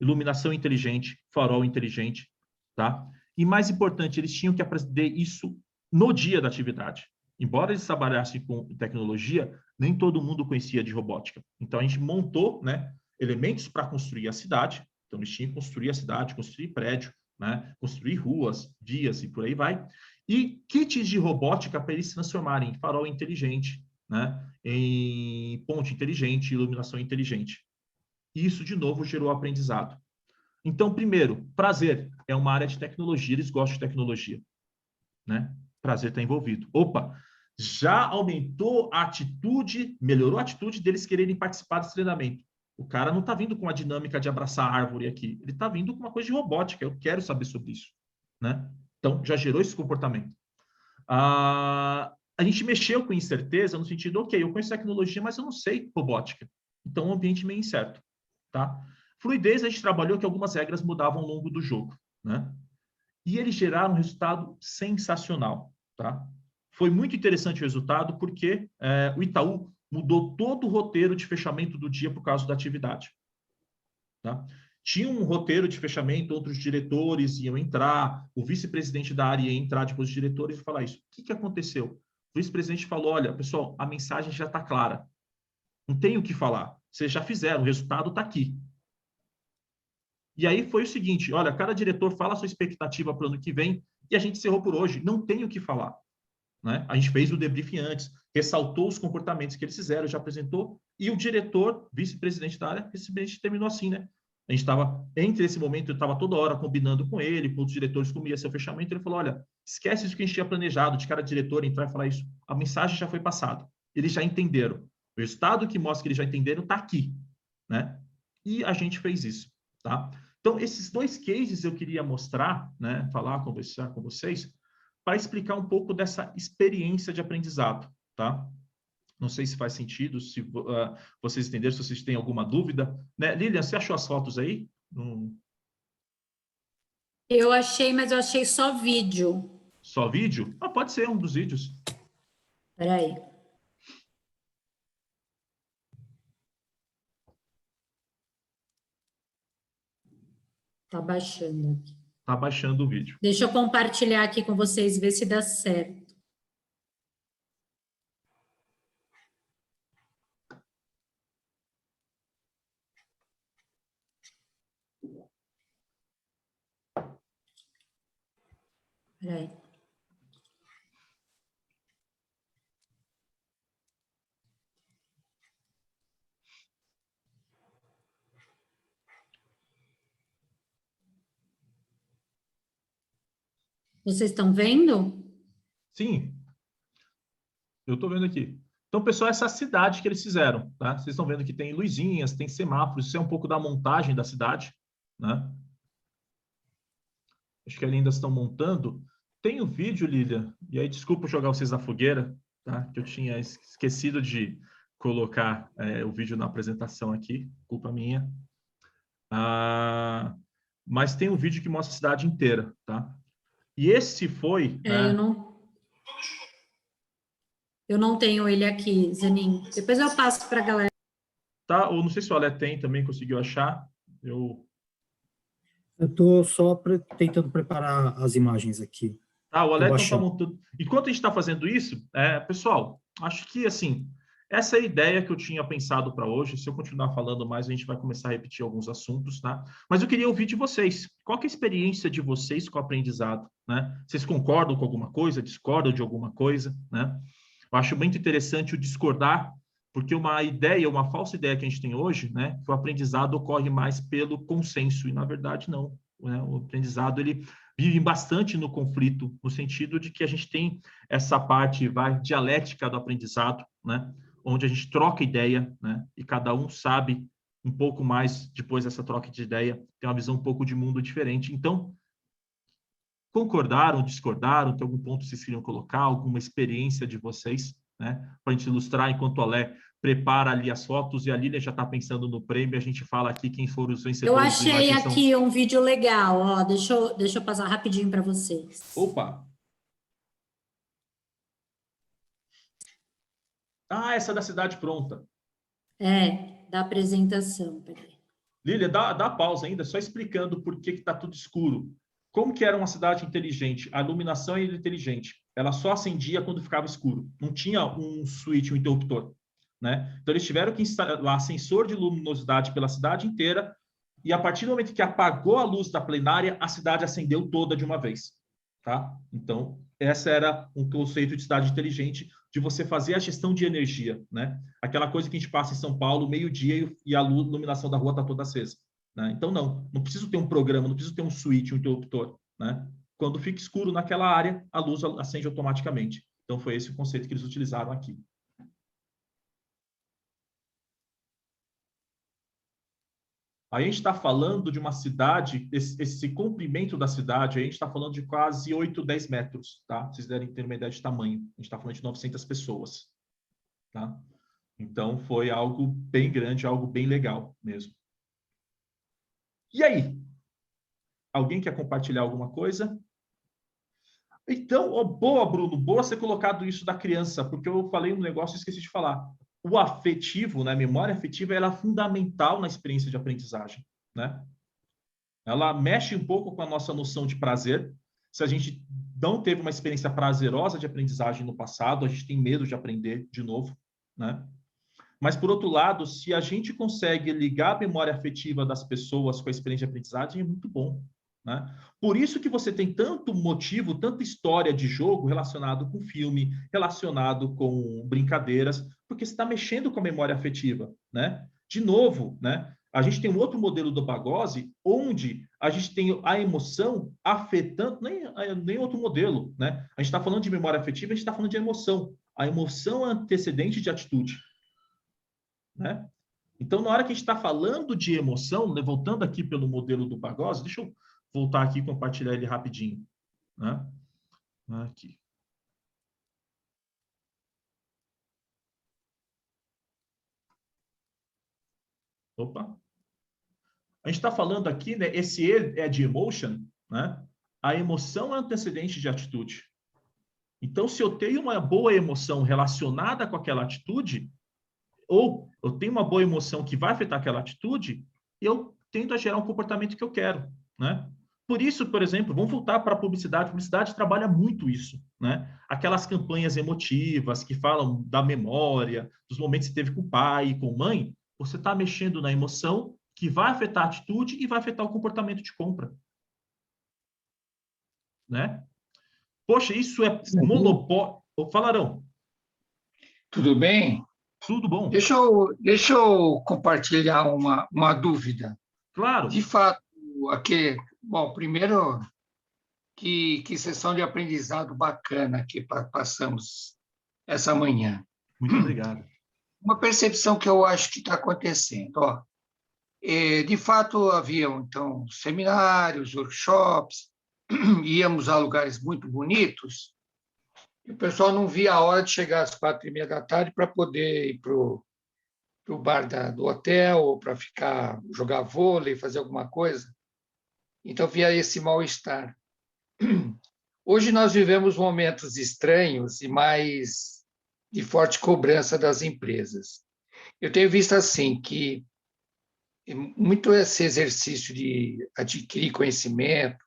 iluminação inteligente, farol inteligente, tá? E mais importante, eles tinham que aprender isso no dia da atividade. Embora eles trabalhassem com tecnologia, nem todo mundo conhecia de robótica. Então, a gente montou, né, elementos para construir a cidade. Então, eles tinham que construir a cidade, construir prédio, né, construir ruas, vias e por aí vai. E kits de robótica para eles se transformarem em farol inteligente, né, em ponte inteligente, iluminação inteligente. Isso, de novo, gerou aprendizado. Então, primeiro, prazer é uma área de tecnologia, eles gostam de tecnologia, né? Prazer está envolvido. Opa, já aumentou a atitude, melhorou a atitude deles quererem participar desse treinamento. O cara não está vindo com a dinâmica de abraçar a árvore aqui, ele está vindo com uma coisa de robótica, eu quero saber sobre isso, né? Então, já gerou esse comportamento. A gente mexeu com incerteza no sentido, ok, eu conheço tecnologia, mas eu não sei robótica. Então, o ambiente meio incerto, tá? Fluidez, a gente trabalhou que algumas regras mudavam ao longo do jogo, né? E eles geraram um resultado sensacional, tá? Foi muito interessante o resultado porque o Itaú mudou todo o roteiro de fechamento do dia por causa da atividade, tá? Tinha um roteiro de fechamento, outros diretores iam entrar, o vice-presidente da área ia entrar depois dos diretores e falar isso. O que aconteceu? O vice-presidente falou, olha, pessoal, a mensagem já está clara. Não tem o que falar. Vocês já fizeram, o resultado está aqui. E aí foi o seguinte, olha, cada diretor fala a sua expectativa para o ano que vem e a gente encerrou por hoje. Não tem o que falar, né? A gente fez o debriefing antes, ressaltou os comportamentos que eles fizeram, já apresentou, e o diretor, vice-presidente da área, vice-presidente terminou assim, né? A gente estava, entre esse momento, eu estava toda hora combinando com ele, com os diretores, como ia ser o fechamento, ele falou, olha, esquece isso que a gente tinha planejado, de cada diretor entrar e falar isso. A mensagem já foi passada, eles já entenderam. O resultado que mostra que eles já entenderam está aqui, né? E a gente fez isso, tá? Então, esses 2 cases eu queria mostrar, né, falar, conversar com vocês, para explicar um pouco dessa experiência de aprendizado, tá? Não sei se faz sentido, se vocês entenderam, se vocês têm alguma dúvida. Né? Lilian, você achou as fotos aí? Eu achei, mas eu achei só vídeo. Só vídeo? Ah, pode ser um dos vídeos. Espera aí. Tá baixando aqui. Tá baixando o vídeo. Deixa eu compartilhar aqui com vocês, ver se dá certo. Peraí. Vocês estão vendo? Sim. Eu estou vendo aqui. Então, pessoal, essa cidade que eles fizeram, tá? Vocês estão vendo que tem luzinhas, tem semáforos, isso é um pouco da montagem da cidade, né? Acho que ainda estão montando. Tem o vídeo, Lília, e aí desculpa jogar vocês na fogueira, tá? Que eu tinha esquecido de colocar o vídeo na apresentação aqui, culpa minha. Mas tem um vídeo que mostra a cidade inteira, tá? E esse foi... Eu não tenho ele aqui, Zanin. Depois eu passo para a galera. Tá, ou não sei se o Ale tem também, conseguiu achar. Eu estou só tentando preparar as imagens aqui. Tá, o Ale está montando. Enquanto a gente está fazendo isso, pessoal, acho que, assim, essa é a ideia que eu tinha pensado para hoje. Se eu continuar falando mais, a gente vai começar a repetir alguns assuntos, tá? Mas eu queria ouvir de vocês. Qual que é a experiência de vocês com o aprendizado, né? Vocês concordam com alguma coisa, discordam de alguma coisa, né? Eu acho muito interessante o discordar, porque uma ideia, uma falsa ideia que a gente tem hoje, né, que o aprendizado ocorre mais pelo consenso, e na verdade não, né? O aprendizado, ele vive bastante no conflito, no sentido de que a gente tem essa parte dialética do aprendizado, né, onde a gente troca ideia, né, e cada um sabe um pouco mais depois dessa troca de ideia, tem uma visão um pouco de mundo diferente. Então, concordaram, discordaram, tem algum ponto que vocês queriam colocar, alguma experiência de vocês, né? Para a gente ilustrar, enquanto o Alé prepara ali as fotos e a Lília já está pensando no prêmio, a gente fala aqui quem foram os vencedores. Eu achei aqui um vídeo legal, ó, deixa eu passar rapidinho para vocês. Opa! Ah, essa da cidade pronta. Da apresentação, peraí. Lília, dá pausa ainda, só explicando por que está tudo escuro. Como que era uma cidade inteligente? A iluminação era inteligente. Ela só acendia quando ficava escuro. Não tinha um switch, um interruptor, né? Então, eles tiveram que instalar sensor de luminosidade pela cidade inteira e, a partir do momento que apagou a luz da plenária, a cidade acendeu toda de uma vez, tá? Então, esse era um conceito de cidade inteligente, de você fazer a gestão de energia, né? Aquela coisa que a gente passa em São Paulo, meio-dia, e a iluminação da rua está toda acesa, né? Então, não preciso ter um programa, não preciso ter um switch, um interruptor, né? Quando fica escuro naquela área, a luz acende automaticamente. Então, foi esse o conceito que eles utilizaram aqui. Aí a gente está falando de uma cidade, esse comprimento da cidade, aí a gente está falando de quase 8, 10 metros, tá? Vocês devem ter uma ideia de tamanho. A gente está falando de 900 pessoas, tá? Então, foi algo bem grande, algo bem legal mesmo. E aí? Alguém quer compartilhar alguma coisa? Então, boa, Bruno, boa você ter colocado isso da criança, porque eu falei um negócio e esqueci de falar. O afetivo, né, a memória afetiva, ela é fundamental na experiência de aprendizagem, né? Ela mexe um pouco com a nossa noção de prazer. Se a gente não teve uma experiência prazerosa de aprendizagem no passado, a gente tem medo de aprender de novo, né? Mas, por outro lado, se a gente consegue ligar a memória afetiva das pessoas com a experiência de aprendizagem, é muito bom, né? Por isso que você tem tanto motivo, tanta história de jogo relacionado com filme, relacionado com brincadeiras, porque você está mexendo com a memória afetiva, né? De novo, né? A gente tem um outro modelo do Bagose, onde a gente tem a emoção afetando, nem outro modelo, né? A gente está falando de memória afetiva, a gente está falando de emoção. A emoção é antecedente de atitude, né? Então, na hora que a gente está falando de emoção, né, voltando aqui pelo modelo do Bagose, deixa eu voltar aqui e compartilhar ele rapidinho, né? Aqui. Opa. A gente está falando aqui, né? Esse E é de emotion, né? A emoção é antecedente de atitude. Então, se eu tenho uma boa emoção relacionada com aquela atitude, ou eu tenho uma boa emoção que vai afetar aquela atitude, eu tendo a gerar um comportamento que eu quero, né? Por isso, por exemplo, vamos voltar para a publicidade. A publicidade trabalha muito isso, né? Aquelas campanhas emotivas que falam da memória, dos momentos que teve com o pai e com a mãe, você está mexendo na emoção que vai afetar a atitude e vai afetar o comportamento de compra, né? Poxa, isso é monopólio. Falarão. Tudo bem? Tudo bom. Deixa eu compartilhar uma dúvida. Claro. De fato, aqui, bom, primeiro, que sessão de aprendizado bacana que passamos essa manhã. Muito obrigado. Uma percepção que eu acho que está acontecendo. Ó, de fato, haviam, então, seminários, workshops, íamos a lugares muito bonitos, e o pessoal não via a hora de chegar às 4:30 da tarde para poder ir para o bar do hotel, ou para ficar, jogar vôlei, fazer alguma coisa. Então, havia esse mal-estar. Hoje nós vivemos momentos estranhos e mais de forte cobrança das empresas. Eu tenho visto assim que muito esse exercício de adquirir conhecimento,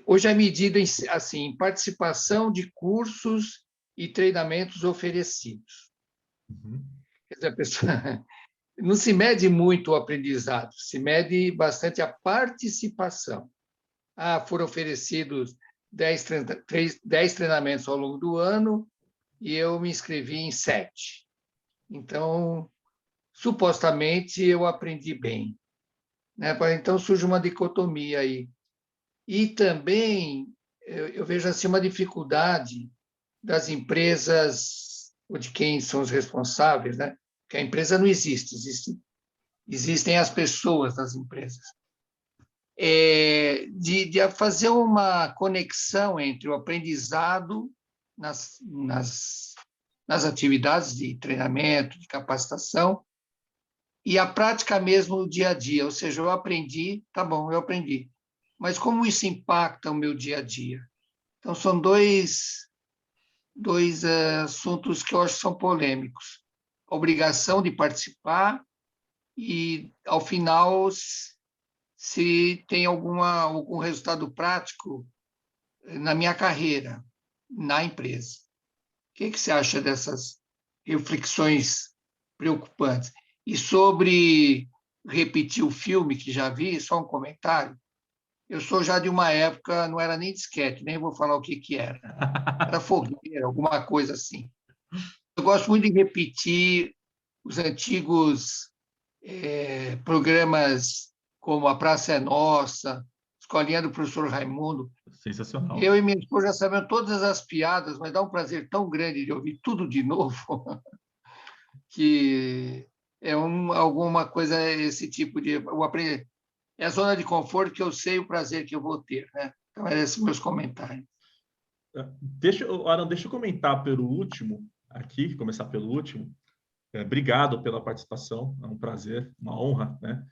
hoje é medido assim, em participação de cursos e treinamentos oferecidos. Quer dizer, a pessoa não se mede muito o aprendizado, se mede bastante a participação. Foram oferecidos 10 treinamentos ao longo do ano e eu me inscrevi em 7. Então, supostamente, eu aprendi bem, né? Então, surge uma dicotomia aí. E também, eu vejo assim, uma dificuldade das empresas, ou de quem são os responsáveis, né? Porque a empresa não existe, existem as pessoas das empresas. De fazer uma conexão entre o aprendizado nas atividades de treinamento, de capacitação, e a prática mesmo no dia a dia. Ou seja, eu aprendi, tá bom, eu aprendi. Mas como isso impacta o meu dia a dia? Então, são dois dois assuntos que eu acho que são polêmicos. A obrigação de participar e, ao final, se tem algum resultado prático na minha carreira, na empresa. O que você acha dessas reflexões preocupantes? E sobre repetir o filme que já vi, só um comentário. Eu sou já de uma época, não era nem disquete, nem vou falar o que era. Era fogueira, alguma coisa assim. Eu gosto muito de repetir os antigos programas como A Praça é Nossa, Escolinha do Professor Raimundo. Sensacional. Eu e minha esposa já sabemos todas as piadas, mas dá um prazer tão grande de ouvir tudo de novo, que é alguma coisa, esse tipo de... É a zona de conforto que eu sei o prazer que eu vou ter, né? Então, esses meus comentários. Arão, deixa eu comentar pelo último, aqui, começar pelo último. Obrigado pela participação, é um prazer, uma honra, né?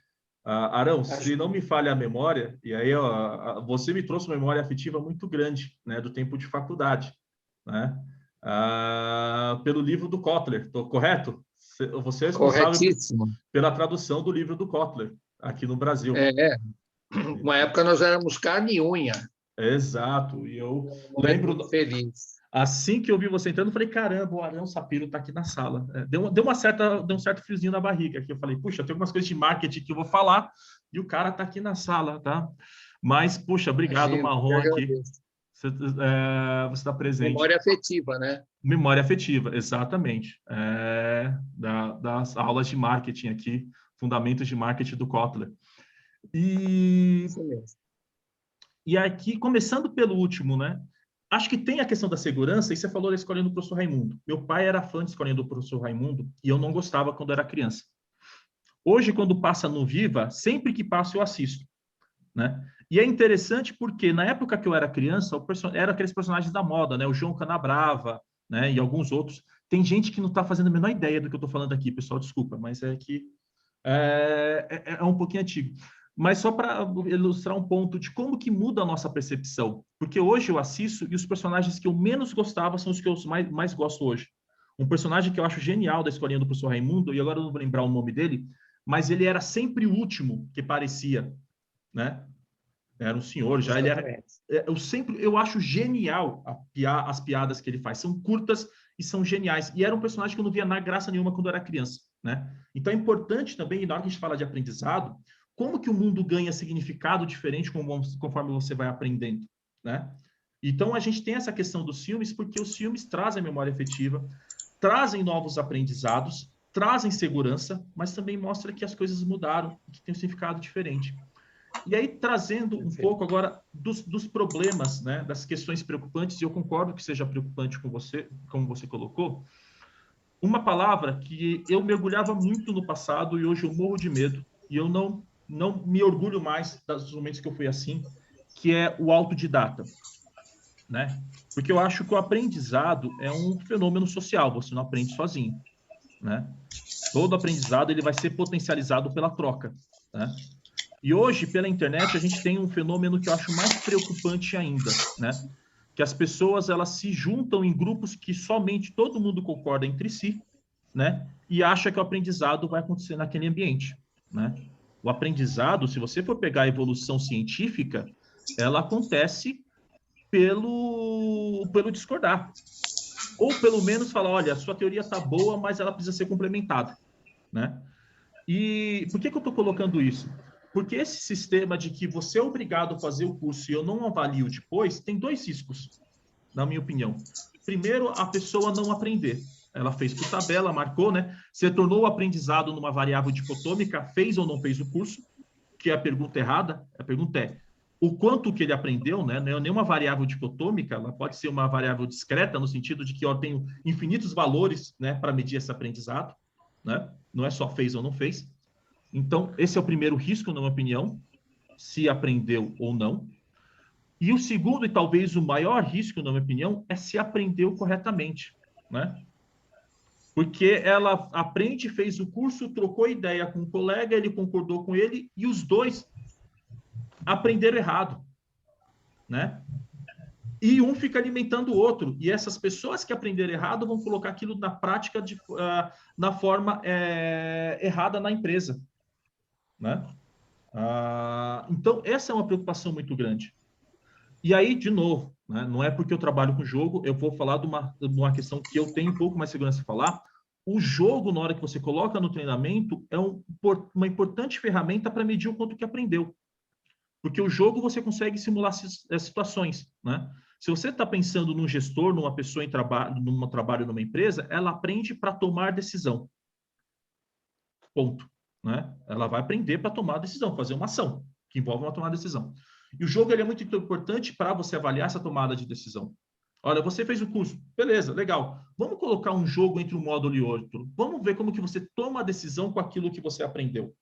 Arão, se não me falha a memória, e aí você me trouxe uma memória afetiva muito grande, né, do tempo de faculdade, né? Pelo livro do Kotler, estou correto? Você é responsável pela tradução do livro do Kotler aqui no Brasil. Uma época nós éramos carne e unha. Exato, e eu lembro... Feliz. Assim que eu vi você entrando, eu falei, caramba, o Arão Sapiro está aqui na sala. Deu um certo friozinho na barriga aqui. Eu falei, puxa, tem algumas coisas de marketing que eu vou falar e o cara está aqui na sala, tá? Mas, puxa, obrigado, Marrom, aqui. Você está presente. Memória afetiva, né? Memória afetiva, exatamente. Das aulas de marketing aqui, fundamentos de marketing do Kotler. Isso mesmo. E aqui, começando pelo último, né? Acho que tem a questão da segurança, e você falou da Escolinha do Professor Raimundo. Meu pai era fã de Escolinha do Professor Raimundo e eu não gostava quando era criança. Hoje, quando passa no Viva, sempre que passa eu assisto, né? E é interessante porque na época que eu era criança, eram aqueles personagens da moda, né? O João Canabrava, né? E alguns outros. Tem gente que não está fazendo a menor ideia do que eu estou falando aqui, pessoal, desculpa, mas é que é um pouquinho antigo. Mas só para ilustrar um ponto de como que muda a nossa percepção. Porque hoje eu assisto e os personagens que eu menos gostava são os que eu mais gosto hoje. Um personagem que eu acho genial da Escolinha do Professor Raimundo, e agora eu não vou lembrar o nome dele, mas ele era sempre o último que parecia, né? Era um senhor, já ele era... Eu acho genial as piadas que ele faz. São curtas e são geniais. E era um personagem que eu não via graça nenhuma quando eu era criança, né? Então é importante também, na hora que a gente fala de aprendizado, como que o mundo ganha significado diferente conforme você vai aprendendo, né? Então, a gente tem essa questão dos filmes, porque os filmes trazem memória afetiva, trazem novos aprendizados, trazem segurança, mas também mostra que as coisas mudaram, que tem um significado diferente. E aí, trazendo um pouco agora dos problemas, né, das questões preocupantes, e eu concordo que seja preocupante com você, como você colocou, uma palavra que eu mergulhava muito no passado e hoje eu morro de medo, e eu não me orgulho mais dos momentos que eu fui assim, que é o autodidata, né? Porque eu acho que o aprendizado é um fenômeno social, você não aprende sozinho, né? Todo aprendizado ele vai ser potencializado pela troca, né? E hoje, pela internet, a gente tem um fenômeno que eu acho mais preocupante ainda, né? Que as pessoas, elas se juntam em grupos que somente todo mundo concorda entre si, né? E acha que o aprendizado vai acontecer naquele ambiente, né? O aprendizado, se você for pegar a evolução científica, ela acontece pelo discordar. Ou pelo menos falar, olha, a sua teoria está boa, mas ela precisa ser complementada, né? E por que eu estou colocando isso? Porque esse sistema de que você é obrigado a fazer o curso e eu não avalio depois, tem dois riscos, na minha opinião. Primeiro, a pessoa não aprender. Ela fez por tabela, marcou, né? Você tornou o aprendizado numa variável dicotômica, fez ou não fez o curso, que é a pergunta errada. A pergunta é o quanto que ele aprendeu, né? Não é nenhuma variável dicotômica, ela pode ser uma variável discreta, no sentido de que eu tenho infinitos valores, né, para medir esse aprendizado, né? Não é só fez ou não fez. Então, esse é o primeiro risco, na minha opinião, se aprendeu ou não. E o segundo, e talvez o maior risco, na minha opinião, é se aprendeu corretamente, né? Porque ela aprende, fez o curso, trocou ideia com um colega, ele concordou com ele, e os dois aprenderam errado, né? E um fica alimentando o outro. E essas pessoas que aprenderam errado vão colocar aquilo na prática, na forma errada na empresa. Né? Então, essa é uma preocupação muito grande. E aí, de novo, né, não é porque eu trabalho com jogo, eu vou falar de uma questão que eu tenho um pouco mais segurança de falar. O jogo, na hora que você coloca no treinamento, é uma importante ferramenta para medir o quanto que aprendeu. Porque o jogo você consegue simular situações. Né? Se você está pensando num gestor, numa pessoa num trabalho numa empresa, ela aprende para tomar decisão. Ponto. Né? Ela vai aprender para tomar decisão, fazer uma ação que envolve uma tomada de decisão. E o jogo ele é muito importante para você avaliar essa tomada de decisão. Olha, você fez o curso, beleza, legal. Vamos colocar um jogo entre um módulo e outro. Vamos ver como que você toma a decisão com aquilo que você aprendeu.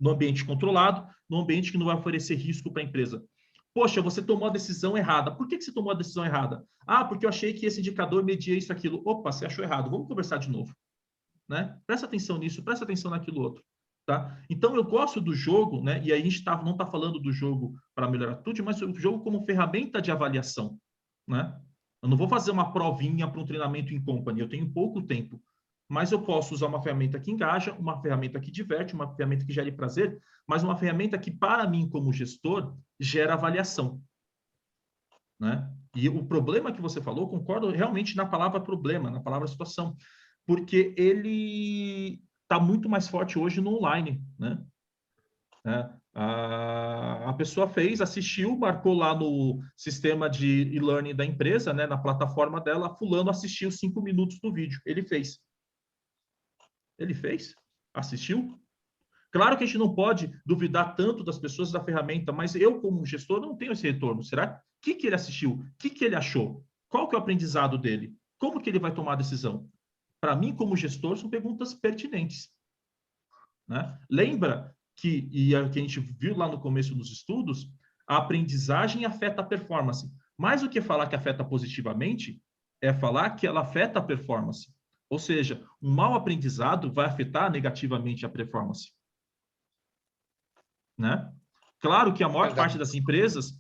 No ambiente controlado, no ambiente que não vai oferecer risco para a empresa. Poxa, você tomou a decisão errada. Por que você tomou a decisão errada? Ah, porque eu achei que esse indicador media isso, aquilo. Opa, você achou errado. Vamos conversar de novo. Né? Presta atenção nisso, presta atenção naquilo outro. Tá? Então, eu gosto do jogo, né? E aí a gente não está falando do jogo para melhorar tudo, mas o jogo como ferramenta de avaliação. Né? Eu não vou fazer uma provinha para um treinamento em company, eu tenho pouco tempo. Mas eu posso usar uma ferramenta que engaja, uma ferramenta que diverte, uma ferramenta que gere prazer, mas uma ferramenta que, para mim, como gestor, gera avaliação. Né? E o problema que você falou, concordo realmente na palavra problema, na palavra situação, porque ele está muito mais forte hoje no online. Né? A pessoa assistiu, marcou lá no sistema de e-learning da empresa, né, na plataforma dela, fulano assistiu 5 minutos do vídeo. Ele fez. Assistiu. Claro que a gente não pode duvidar tanto das pessoas da ferramenta, mas eu, como gestor, não tenho esse retorno. Será? O que ele assistiu? O que ele achou? Qual que é o aprendizado dele? Como que ele vai tomar a decisão? Para mim, como gestor, são perguntas pertinentes. Né? Lembra que a gente viu lá no começo dos estudos, a aprendizagem afeta a performance. Mais do que falar que afeta positivamente, é falar que ela afeta a performance. Ou seja, um mau aprendizado vai afetar negativamente a performance. Né? Claro que a maior parte das empresas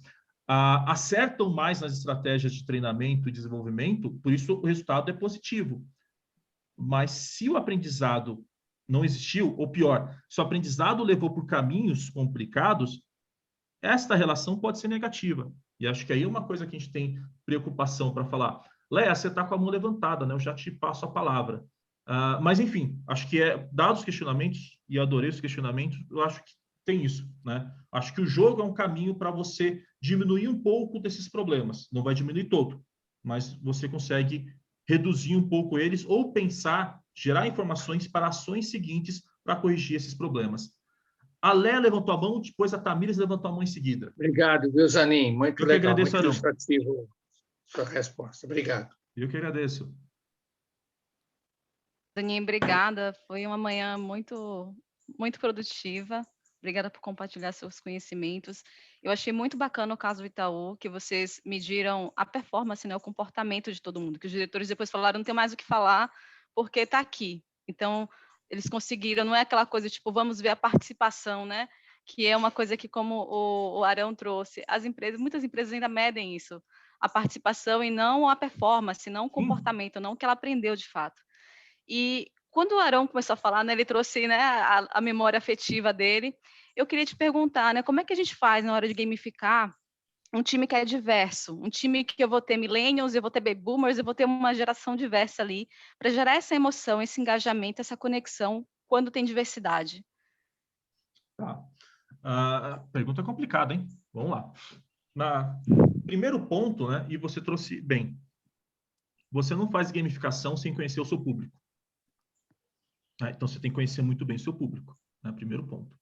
acertam mais nas estratégias de treinamento e desenvolvimento, por isso o resultado é positivo. Mas se o aprendizado não existiu, ou pior, se o aprendizado levou por caminhos complicados, esta relação pode ser negativa. E acho que aí é uma coisa que a gente tem preocupação para falar. Léa, você está com a mão levantada, né? Eu já te passo a palavra. Mas, enfim, acho que dados os questionamentos, e adorei os questionamentos, eu acho que tem isso. Né? Acho que o jogo é um caminho para você diminuir um pouco desses problemas. Não vai diminuir todo, mas você consegue reduzir um pouco eles ou pensar, gerar informações para ações seguintes para corrigir esses problemas. A Léa levantou a mão, depois a Tamires levantou a mão em seguida. Obrigado, viu, Zanin? Muito Eu legal, agradeço, muito ilustrativo a sua resposta. Obrigado. Eu que agradeço. Zanin, obrigada. Foi uma manhã muito, muito produtiva. Obrigada por compartilhar seus conhecimentos. Eu achei muito bacana o caso do Itaú, que vocês mediram a performance, né, o comportamento de todo mundo, que os diretores depois falaram, não tem mais o que falar, porque está aqui. Então, eles conseguiram, não é aquela coisa, tipo, vamos ver a participação, né, que é uma coisa que, como o Arão trouxe, muitas empresas ainda medem isso, a participação e não a performance, não o comportamento, não o que ela aprendeu de fato. E quando o Arão começou a falar, né, ele trouxe, né, a memória afetiva dele. Eu queria te perguntar, né, como é que a gente faz na hora de gamificar um time que é diverso, um time que eu vou ter millennials, eu vou ter baby boomers, eu vou ter uma geração diversa ali, para gerar essa emoção, esse engajamento, essa conexão quando tem diversidade? Tá. Pergunta complicada, hein? Vamos lá. Primeiro ponto, né, e você trouxe bem, você não faz gamificação sem conhecer o seu público. Então, você tem que conhecer muito bem o seu público, né? Primeiro ponto.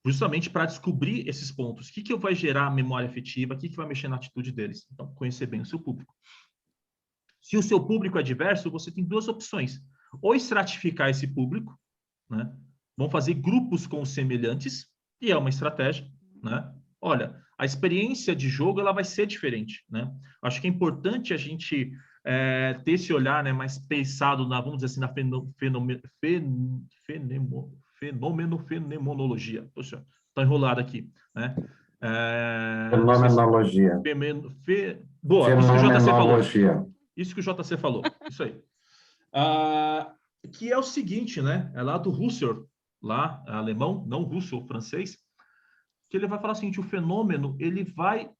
Justamente para descobrir esses pontos. O que vai gerar memória afetiva, o que vai mexer na atitude deles. Então, conhecer bem o seu público. Se o seu público é diverso, você tem duas opções. Ou estratificar esse público, né? Vão fazer grupos com semelhantes, e é uma estratégia. Né? Olha, a experiência de jogo ela vai ser diferente. Né? Acho que é importante a gente... ter esse olhar, né, mais pensado na, vamos dizer assim, na fenomenologia. Poxa, está enrolado aqui. Né? Fenomenologia. Boa, isso que o JC falou. Fenomenologia. Isso que o JC falou, isso aí. Que é o seguinte, né? É lá do Husserl, lá, alemão, não Husserl, francês, que ele vai falar o seguinte, o fenômeno, ele vai,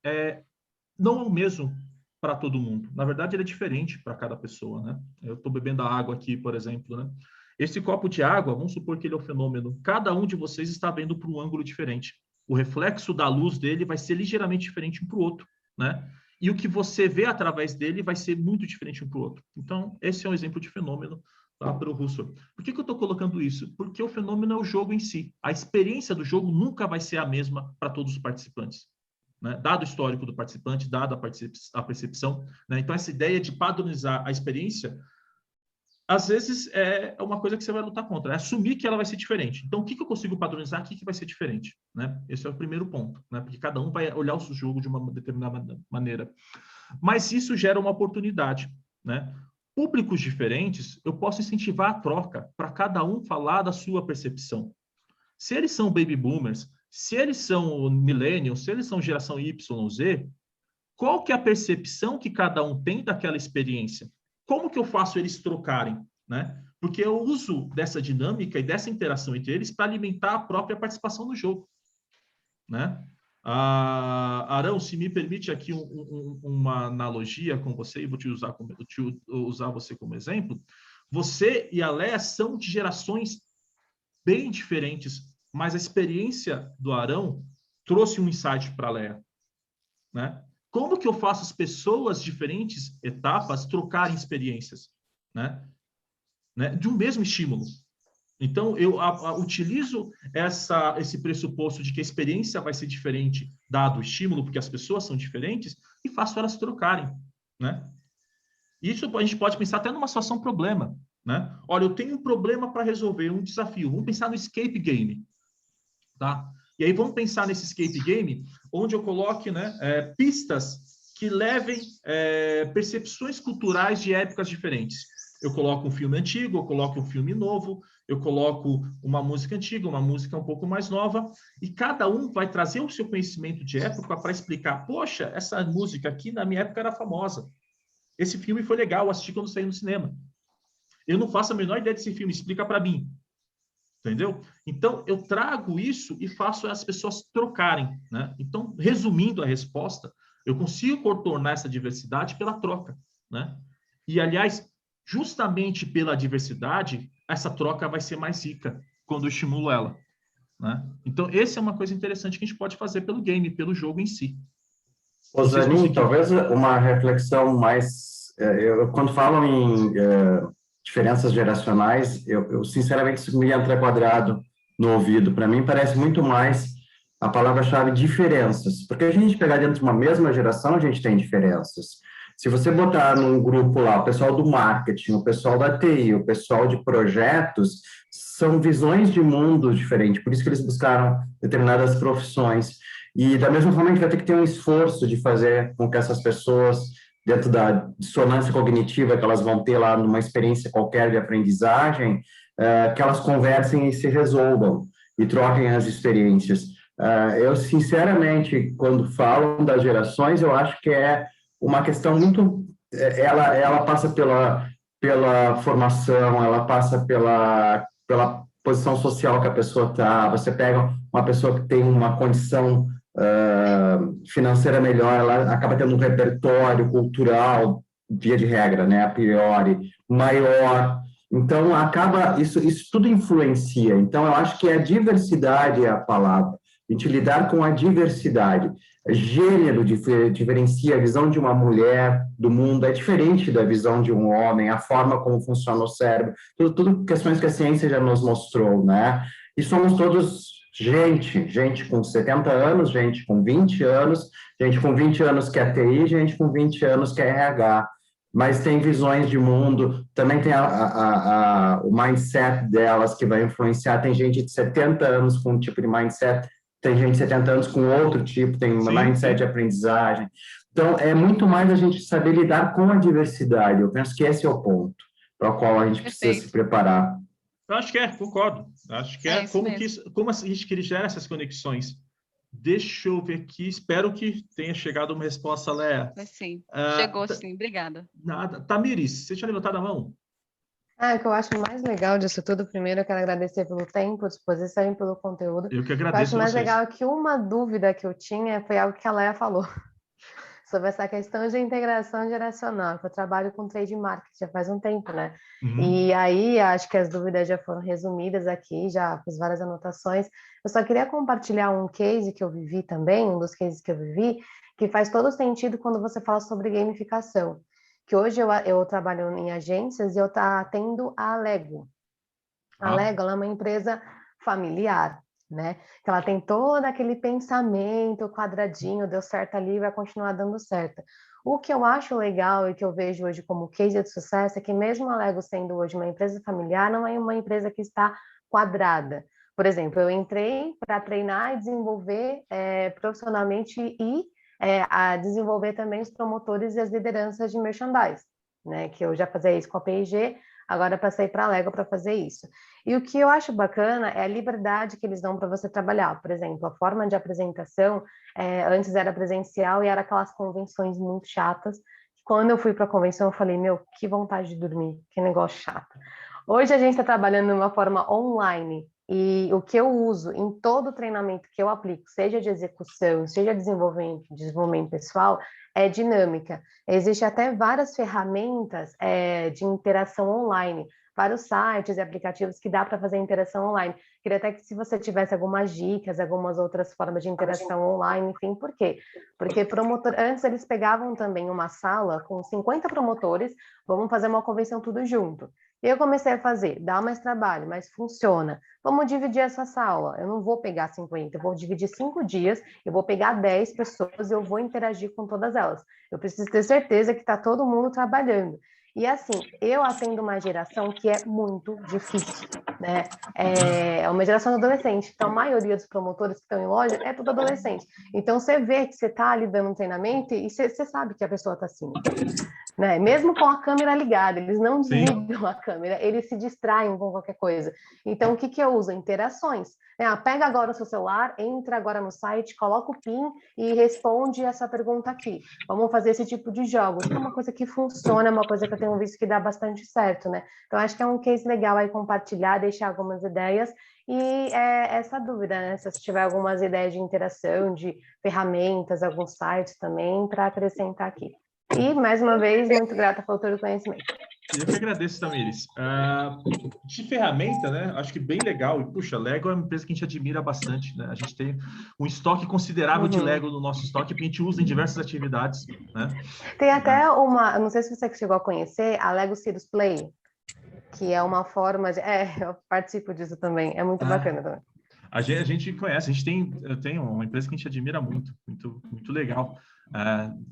não é o mesmo para todo mundo. Na verdade, ele é diferente para cada pessoa, né? Eu estou bebendo a água aqui, por exemplo, né? Esse copo de água, vamos supor que ele é um fenômeno. Cada um de vocês está vendo por um ângulo diferente. O reflexo da luz dele vai ser ligeiramente diferente um para o outro, né? E o que você vê através dele vai ser muito diferente um para o outro. Então, esse é um exemplo de fenômeno, tá, para o Husserl. Por que eu estou colocando isso? Porque o fenômeno é o jogo em si. A experiência do jogo nunca vai ser a mesma para todos os participantes, né? Dado o histórico do participante, dada a percepção, né? Então, essa ideia de padronizar a experiência, às vezes, é uma coisa que você vai lutar contra, é assumir que ela vai ser diferente. Então, o que eu consigo padronizar, o que vai ser diferente, né? Esse é o primeiro ponto, né? Porque cada um vai olhar o seu jogo de uma determinada maneira. Mas isso gera uma oportunidade, né? Públicos diferentes, eu posso incentivar a troca para cada um falar da sua percepção. Se eles são baby boomers, se eles são millennials, se eles são geração Y, Z, qual que é a percepção que cada um tem daquela experiência? Como que eu faço eles trocarem, né? Porque eu uso dessa dinâmica e dessa interação entre eles para alimentar a própria participação no jogo, né? Arão, se me permite aqui uma analogia com você, e vou usar você como exemplo. Você e a Léa são de gerações bem diferentes, mas a experiência do Arão trouxe um insight para a Léa, né? Como que eu faço as pessoas de diferentes etapas trocarem experiências, né? De um mesmo estímulo. Então, eu utilizo esse pressuposto de que a experiência vai ser diferente dado o estímulo, porque as pessoas são diferentes, e faço elas trocarem, né? Isso a gente pode pensar até numa situação problema, né? Olha, eu tenho um problema para resolver, um desafio. Vamos pensar no escape game, tá? E aí vamos pensar nesse escape game, onde eu coloque, né, pistas que levem percepções culturais de épocas diferentes. Eu coloco um filme antigo, eu coloco um filme novo, eu coloco uma música antiga, uma música um pouco mais nova, e cada um vai trazer o seu conhecimento de época para explicar, poxa, essa música aqui na minha época era famosa. Esse filme foi legal, assisti quando saiu no cinema. Eu não faço a menor ideia desse filme, explica para mim. Entendeu? Então, eu trago isso e faço as pessoas trocarem, né? Então, resumindo a resposta, eu consigo contornar essa diversidade pela troca, né? E, aliás, justamente pela diversidade, essa troca vai ser mais rica quando eu estimulo ela, né? Então, essa é uma coisa interessante que a gente pode fazer pelo game, pelo jogo em si. Ô, Zanin, talvez uma reflexão mais... quando falam em... diferenças geracionais, eu sinceramente isso me entra quadrado no ouvido. Para mim parece muito mais a palavra-chave diferenças, porque a gente pegar dentro de uma mesma geração, a gente tem diferenças. Se você botar num grupo lá o pessoal do marketing, o pessoal da TI, o pessoal de projetos, são visões de mundo diferentes, por isso que eles buscaram determinadas profissões. E da mesma forma a gente vai ter que ter um esforço de fazer com que essas pessoas, dentro da dissonância cognitiva que elas vão ter lá numa experiência qualquer de aprendizagem, que elas conversem e se resolvam e troquem as experiências. Eu, sinceramente, quando falam das gerações, eu acho que é uma questão muito... Ela passa pela formação, ela passa pela posição social que a pessoa está. Você pega uma pessoa que tem uma condição financeira melhor, ela acaba tendo um repertório cultural, via de regra, né, a priori, maior. Então, isso tudo influencia. Então, eu acho que a diversidade é a palavra. A gente lidar com a diversidade. Gênero diferencia a visão de uma mulher do mundo, é diferente da visão de um homem, a forma como funciona o cérebro, tudo questões que a ciência já nos mostrou, né? E somos todos gente com 70 anos, gente com 20 anos, gente com 20 anos que é TI, gente com 20 anos que é RH, mas tem visões de mundo, também tem o mindset delas que vai influenciar, tem gente de 70 anos com um tipo de mindset, tem gente de 70 anos com outro tipo, tem um mindset de aprendizagem. Então, é muito mais a gente saber lidar com a diversidade, eu penso que esse é o ponto para o qual a gente precisa se preparar. Eu acho que concordo. Acho que como a gente gera essas conexões Deixa eu ver aqui, espero que tenha chegado uma resposta, Léa. Sim, chegou sim, obrigada. Nada. Tamires, você tinha levantado a mão? O que eu acho mais legal disso tudo, primeiro eu quero agradecer pelo tempo, disposição e pelo conteúdo. Eu que O que eu agradeço acho mais vocês. legal é que uma dúvida que eu tinha foi algo que a Léa falou, sobre essa questão de integração geracional, que eu trabalho com trade marketing já faz um tempo, né? E aí, acho que as dúvidas já foram resumidas aqui, já fiz várias anotações. Eu só queria compartilhar um case que eu vivi também, um dos cases que eu vivi, que faz todo sentido quando você fala sobre gamificação. Que hoje eu trabalho em agências e eu atendo a Lego. A Lego, ela é uma empresa familiar, né? Que ela tem todo aquele pensamento quadradinho, deu certo ali, vai continuar dando certo. O que eu acho legal e que eu vejo hoje como case de sucesso é que mesmo a Lego sendo hoje uma empresa familiar, não é uma empresa que está quadrada. Por exemplo, eu entrei para treinar e desenvolver profissionalmente e a desenvolver também os promotores e as lideranças de merchandise, né? Que eu já fazia isso com a P&G, agora passei para a Lego para fazer isso. E o que eu acho bacana é a liberdade que eles dão para você trabalhar. Por exemplo, a forma de apresentação, antes era presencial e era aquelas convenções muito chatas. Quando eu fui para a convenção, eu falei, meu, que vontade de dormir, que negócio chato. Hoje a gente está trabalhando de uma forma online, e o que eu uso em todo o treinamento que eu aplico, seja de execução, seja de desenvolvimento pessoal, é dinâmica. Existem até várias ferramentas de interação online, vários sites e aplicativos que dá para fazer interação online. Queria até que se você tivesse algumas dicas, algumas outras formas de interação online, enfim, por quê? Porque antes eles pegavam também uma sala com 50 promotores, vamos fazer uma convenção tudo junto. E eu comecei a fazer, dá mais trabalho, mas funciona. Vamos dividir essa sala. Eu não vou pegar 50, eu vou dividir 5 dias, eu vou pegar 10 pessoas e eu vou interagir com todas elas. Eu preciso ter certeza que está todo mundo trabalhando. E assim, eu atendo uma geração que é muito difícil, né? É uma geração adolescente. Então, a maioria dos promotores que estão em loja é tudo adolescente. Então, você vê que você está ali dando um treinamento e você sabe que a pessoa está assim. Né? Mesmo com a câmera ligada, eles não desligam a câmera, eles se distraem com qualquer coisa. Então, o que eu uso? Interações. Pega agora o seu celular, entra agora no site, coloca o PIN e responde essa pergunta aqui. Vamos fazer esse tipo de jogos. É uma coisa que funciona, é uma coisa que eu tenho visto que dá bastante certo, né? Então, acho que é um case legal aí compartilhar, deixar algumas ideias. E essa dúvida, né? Se você tiver algumas ideias de interação, de ferramentas, alguns sites também, para acrescentar aqui. E, mais uma vez, muito grata pelo todo o conhecimento. Eu que agradeço, Tamires. De ferramenta, né? Acho que bem legal. E, puxa, Lego é uma empresa que a gente admira bastante, né? A gente tem um estoque considerável de Lego no nosso estoque, que a gente usa em diversas atividades, né? Tem até uma, não sei se você chegou a conhecer, a Lego Serious Play, que é uma forma de... eu participo disso também. É muito bacana também. A gente conhece, eu tenho uma empresa que a gente admira muito, muito, muito legal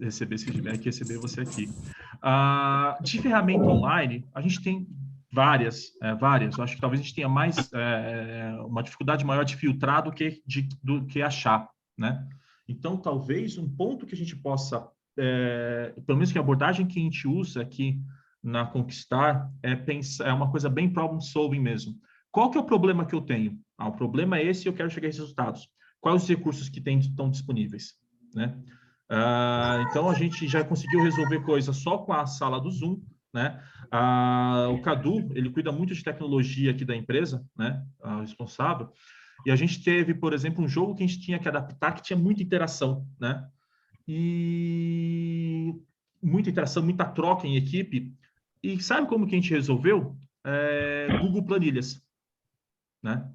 receber esse feedback, receber você aqui. De ferramenta online, a gente tem várias. Eu acho que talvez a gente tenha mais uma dificuldade maior de filtrar do que achar, né? Então, talvez um ponto que a gente possa, pelo menos que a abordagem que a gente usa aqui na Conquistar é uma coisa bem problem solving mesmo. Qual que é o problema que eu tenho? O problema é esse e eu quero chegar a esses resultados. Quais os recursos que estão disponíveis, né? Então, a gente já conseguiu resolver coisas só com a sala do Zoom, né? O Cadu, ele cuida muito de tecnologia aqui da empresa, né? Responsável. E a gente teve, por exemplo, um jogo que a gente tinha que adaptar, que tinha muita interação, né? E muita interação, muita troca em equipe. E sabe como que a gente resolveu? Google Planilhas, né?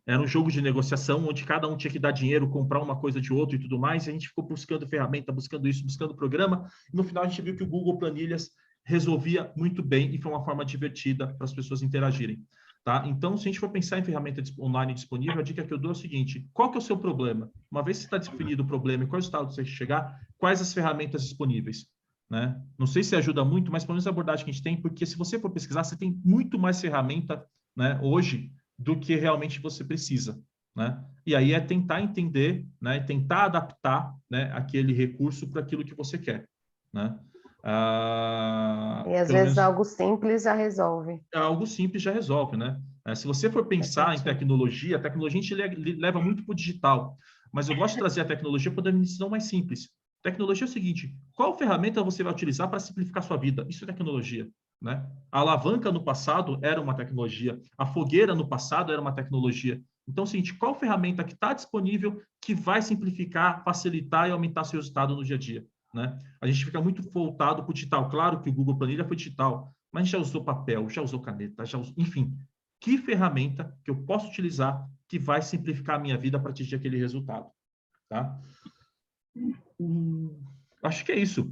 Era um jogo de negociação onde cada um tinha que dar dinheiro, comprar uma coisa de outro e tudo mais, e a gente ficou buscando ferramenta, buscando isso, buscando programa, e no final a gente viu que o Google Planilhas resolvia muito bem e foi uma forma divertida para as pessoas interagirem, tá? Então, se a gente for pensar em ferramenta online disponível, a dica que eu dou é o seguinte: qual que é o seu problema? Uma vez que está definido o problema e qual é o estado que você chegar, quais as ferramentas disponíveis, né? Não sei se ajuda muito, mas pelo menos a abordagem que a gente tem, porque se você for pesquisar, você tem muito mais ferramenta, né, hoje, do que realmente você precisa, né? E aí é tentar entender, né, tentar adaptar, né, aquele recurso para aquilo que você quer, né? E às vezes algo simples já resolve. Algo simples já resolve, né? Se você for pensar em tecnologia, a tecnologia a gente leva muito para o digital. mas eu gosto de trazer a tecnologia para uma dimensão mais simples. Tecnologia é o seguinte, qual ferramenta você vai utilizar para simplificar a sua vida? Isso é tecnologia, né? A alavanca no passado era uma tecnologia, a fogueira no passado era uma tecnologia. Então, é o seguinte, qual ferramenta que está disponível que vai simplificar, facilitar e aumentar seu resultado no dia a dia, né? A gente fica muito voltado para o digital. Claro que o Google Planilha foi digital, mas a gente já usou papel, já usou caneta, já usou... Enfim, que ferramenta que eu posso utilizar que vai simplificar a minha vida para atingir aquele resultado, tá? Acho que é isso.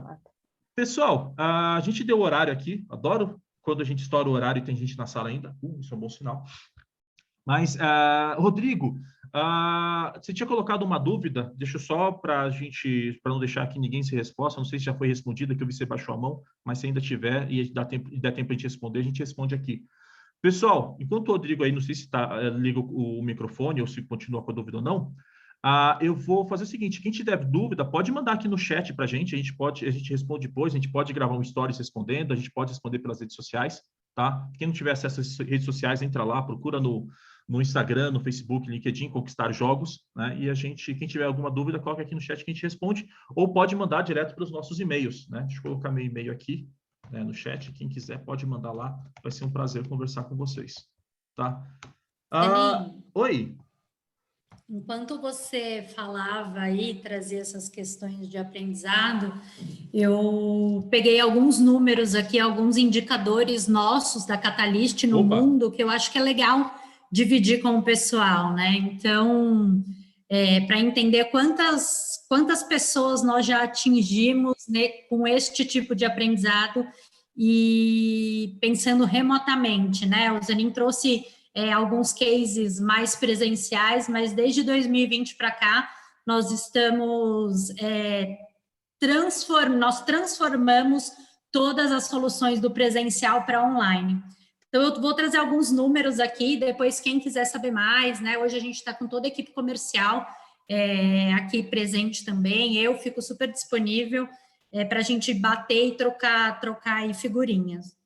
Pessoal, a gente deu horário aqui. Adoro quando a gente estoura o horário e tem gente na sala ainda. Isso é um bom sinal. Mas, Rodrigo, você tinha colocado uma dúvida, deixa eu só para não deixar aqui ninguém sem resposta, não sei se já foi respondida, que eu vi que você baixou a mão, mas se ainda tiver e der tempo para a gente responder, a gente responde aqui. Pessoal, enquanto o Rodrigo aí, não sei se liga o microfone ou se continua com a dúvida ou não, eu vou fazer o seguinte, quem tiver dúvida, pode mandar aqui no chat para a gente responde depois, a gente pode gravar um stories respondendo, a gente pode responder pelas redes sociais, tá? Quem não tiver acesso às redes sociais, entra lá, procura no Instagram, no Facebook, LinkedIn, Conquistar Jogos, né? E quem tiver alguma dúvida, coloca aqui no chat que a gente responde, ou pode mandar direto para os nossos e-mails, né? Deixa eu colocar meu e-mail aqui, né, no chat, quem quiser pode mandar lá, vai ser um prazer conversar com vocês, tá? Oi! Enquanto você falava aí, trazia essas questões de aprendizado, eu peguei alguns números aqui, alguns indicadores nossos da Catalyst no mundo, que eu acho que é legal dividir com o pessoal, né? Então, para entender quantas pessoas nós já atingimos, né, com este tipo de aprendizado e pensando remotamente, né? O Zanin trouxe alguns cases mais presenciais, mas desde 2020 para cá, nós transformamos todas as soluções do presencial para online. Então, eu vou trazer alguns números aqui, depois quem quiser saber mais, né? Hoje a gente está com toda a equipe comercial aqui presente também, eu fico super disponível para a gente bater e trocar aí figurinhas.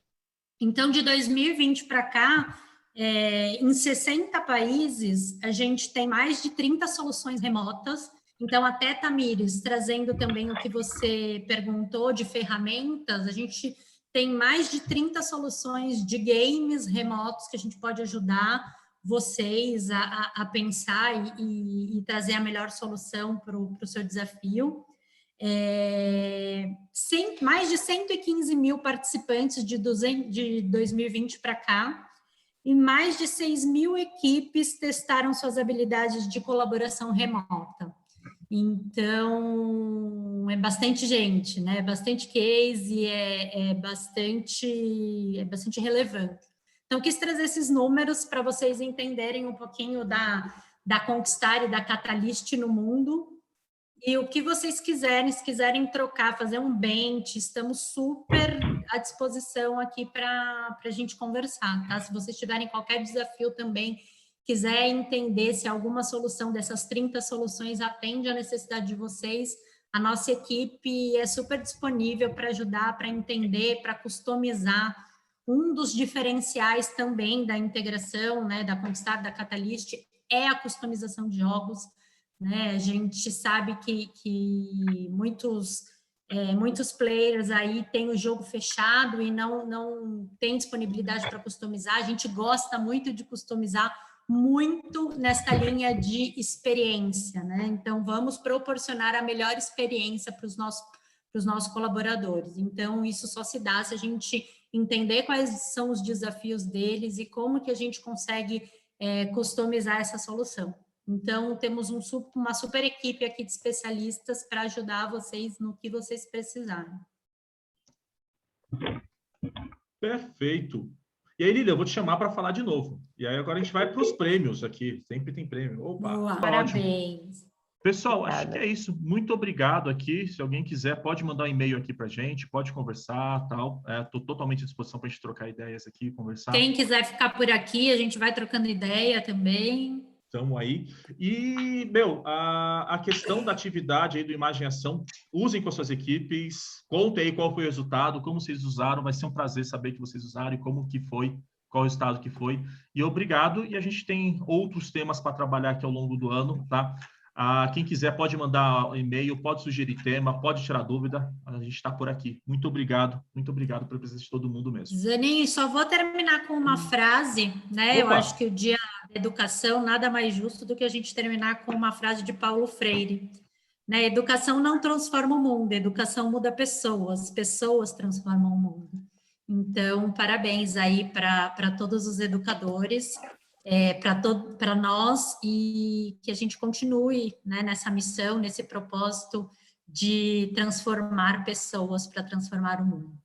Então, de 2020 para cá, em 60 países, a gente tem mais de 30 soluções remotas. Então, até, Tamires, trazendo também o que você perguntou de ferramentas, a gente tem mais de 30 soluções de games remotos que a gente pode ajudar vocês a pensar e trazer a melhor solução para o seu desafio. Mais de 115 mil participantes de 2020 para cá, e mais de 6 mil equipes testaram suas habilidades de colaboração remota. Então, é bastante gente, né? É bastante case, é bastante relevante. Então, quis trazer esses números para vocês entenderem um pouquinho da Conquistar e da Catalyst no mundo. E o que vocês quiserem, se quiserem trocar, fazer um bench, estamos super à disposição aqui para a gente conversar, tá? Se vocês tiverem qualquer desafio também, quiser entender se alguma solução dessas 30 soluções atende à necessidade de vocês, a nossa equipe é super disponível para ajudar, para entender, para customizar. Um dos diferenciais também da integração, né, da Conquistar, da Catalyst, é a customização de jogos, né? A gente sabe que muitos players aí têm o jogo fechado e não tem disponibilidade para customizar. A gente gosta muito de customizar muito nesta linha de experiência, né? Então, vamos proporcionar a melhor experiência para os nossos colaboradores. Então, isso só se dá se a gente entender quais são os desafios deles e como que a gente consegue customizar essa solução. Então, temos uma super equipe aqui de especialistas para ajudar vocês no que vocês precisarem. Perfeito. E aí, Lília, eu vou te chamar para falar de novo. E aí, agora a gente vai para os prêmios aqui. Sempre tem prêmio. Opa, boa, tá parabéns. Ótimo. Pessoal, acho que é isso. Muito obrigado aqui. Se alguém quiser, pode mandar um e-mail aqui para a gente, pode conversar, tal. Estou totalmente à disposição para a gente trocar ideias aqui, conversar. Quem quiser ficar por aqui, a gente vai trocando ideia também. Estamos aí. E, a questão da atividade aí do Imagem e Ação, usem com as suas equipes, contem aí qual foi o resultado, como vocês usaram, vai ser um prazer saber que vocês usaram e como que foi, qual o resultado que foi. E obrigado, e a gente tem outros temas para trabalhar aqui ao longo do ano, tá? Quem quiser pode mandar e-mail, pode sugerir tema, pode tirar dúvida. A gente está por aqui. Muito obrigado pela presença de todo mundo mesmo. Zanin, só vou terminar com uma frase, né? Eu acho que o Dia da Educação nada mais justo do que a gente terminar com uma frase de Paulo Freire. Né? Educação não transforma o mundo, educação muda pessoas, pessoas transformam o mundo. Então, parabéns aí para todos os educadores, para nós, e que a gente continue, né, nessa missão, nesse propósito de transformar pessoas para transformar o mundo.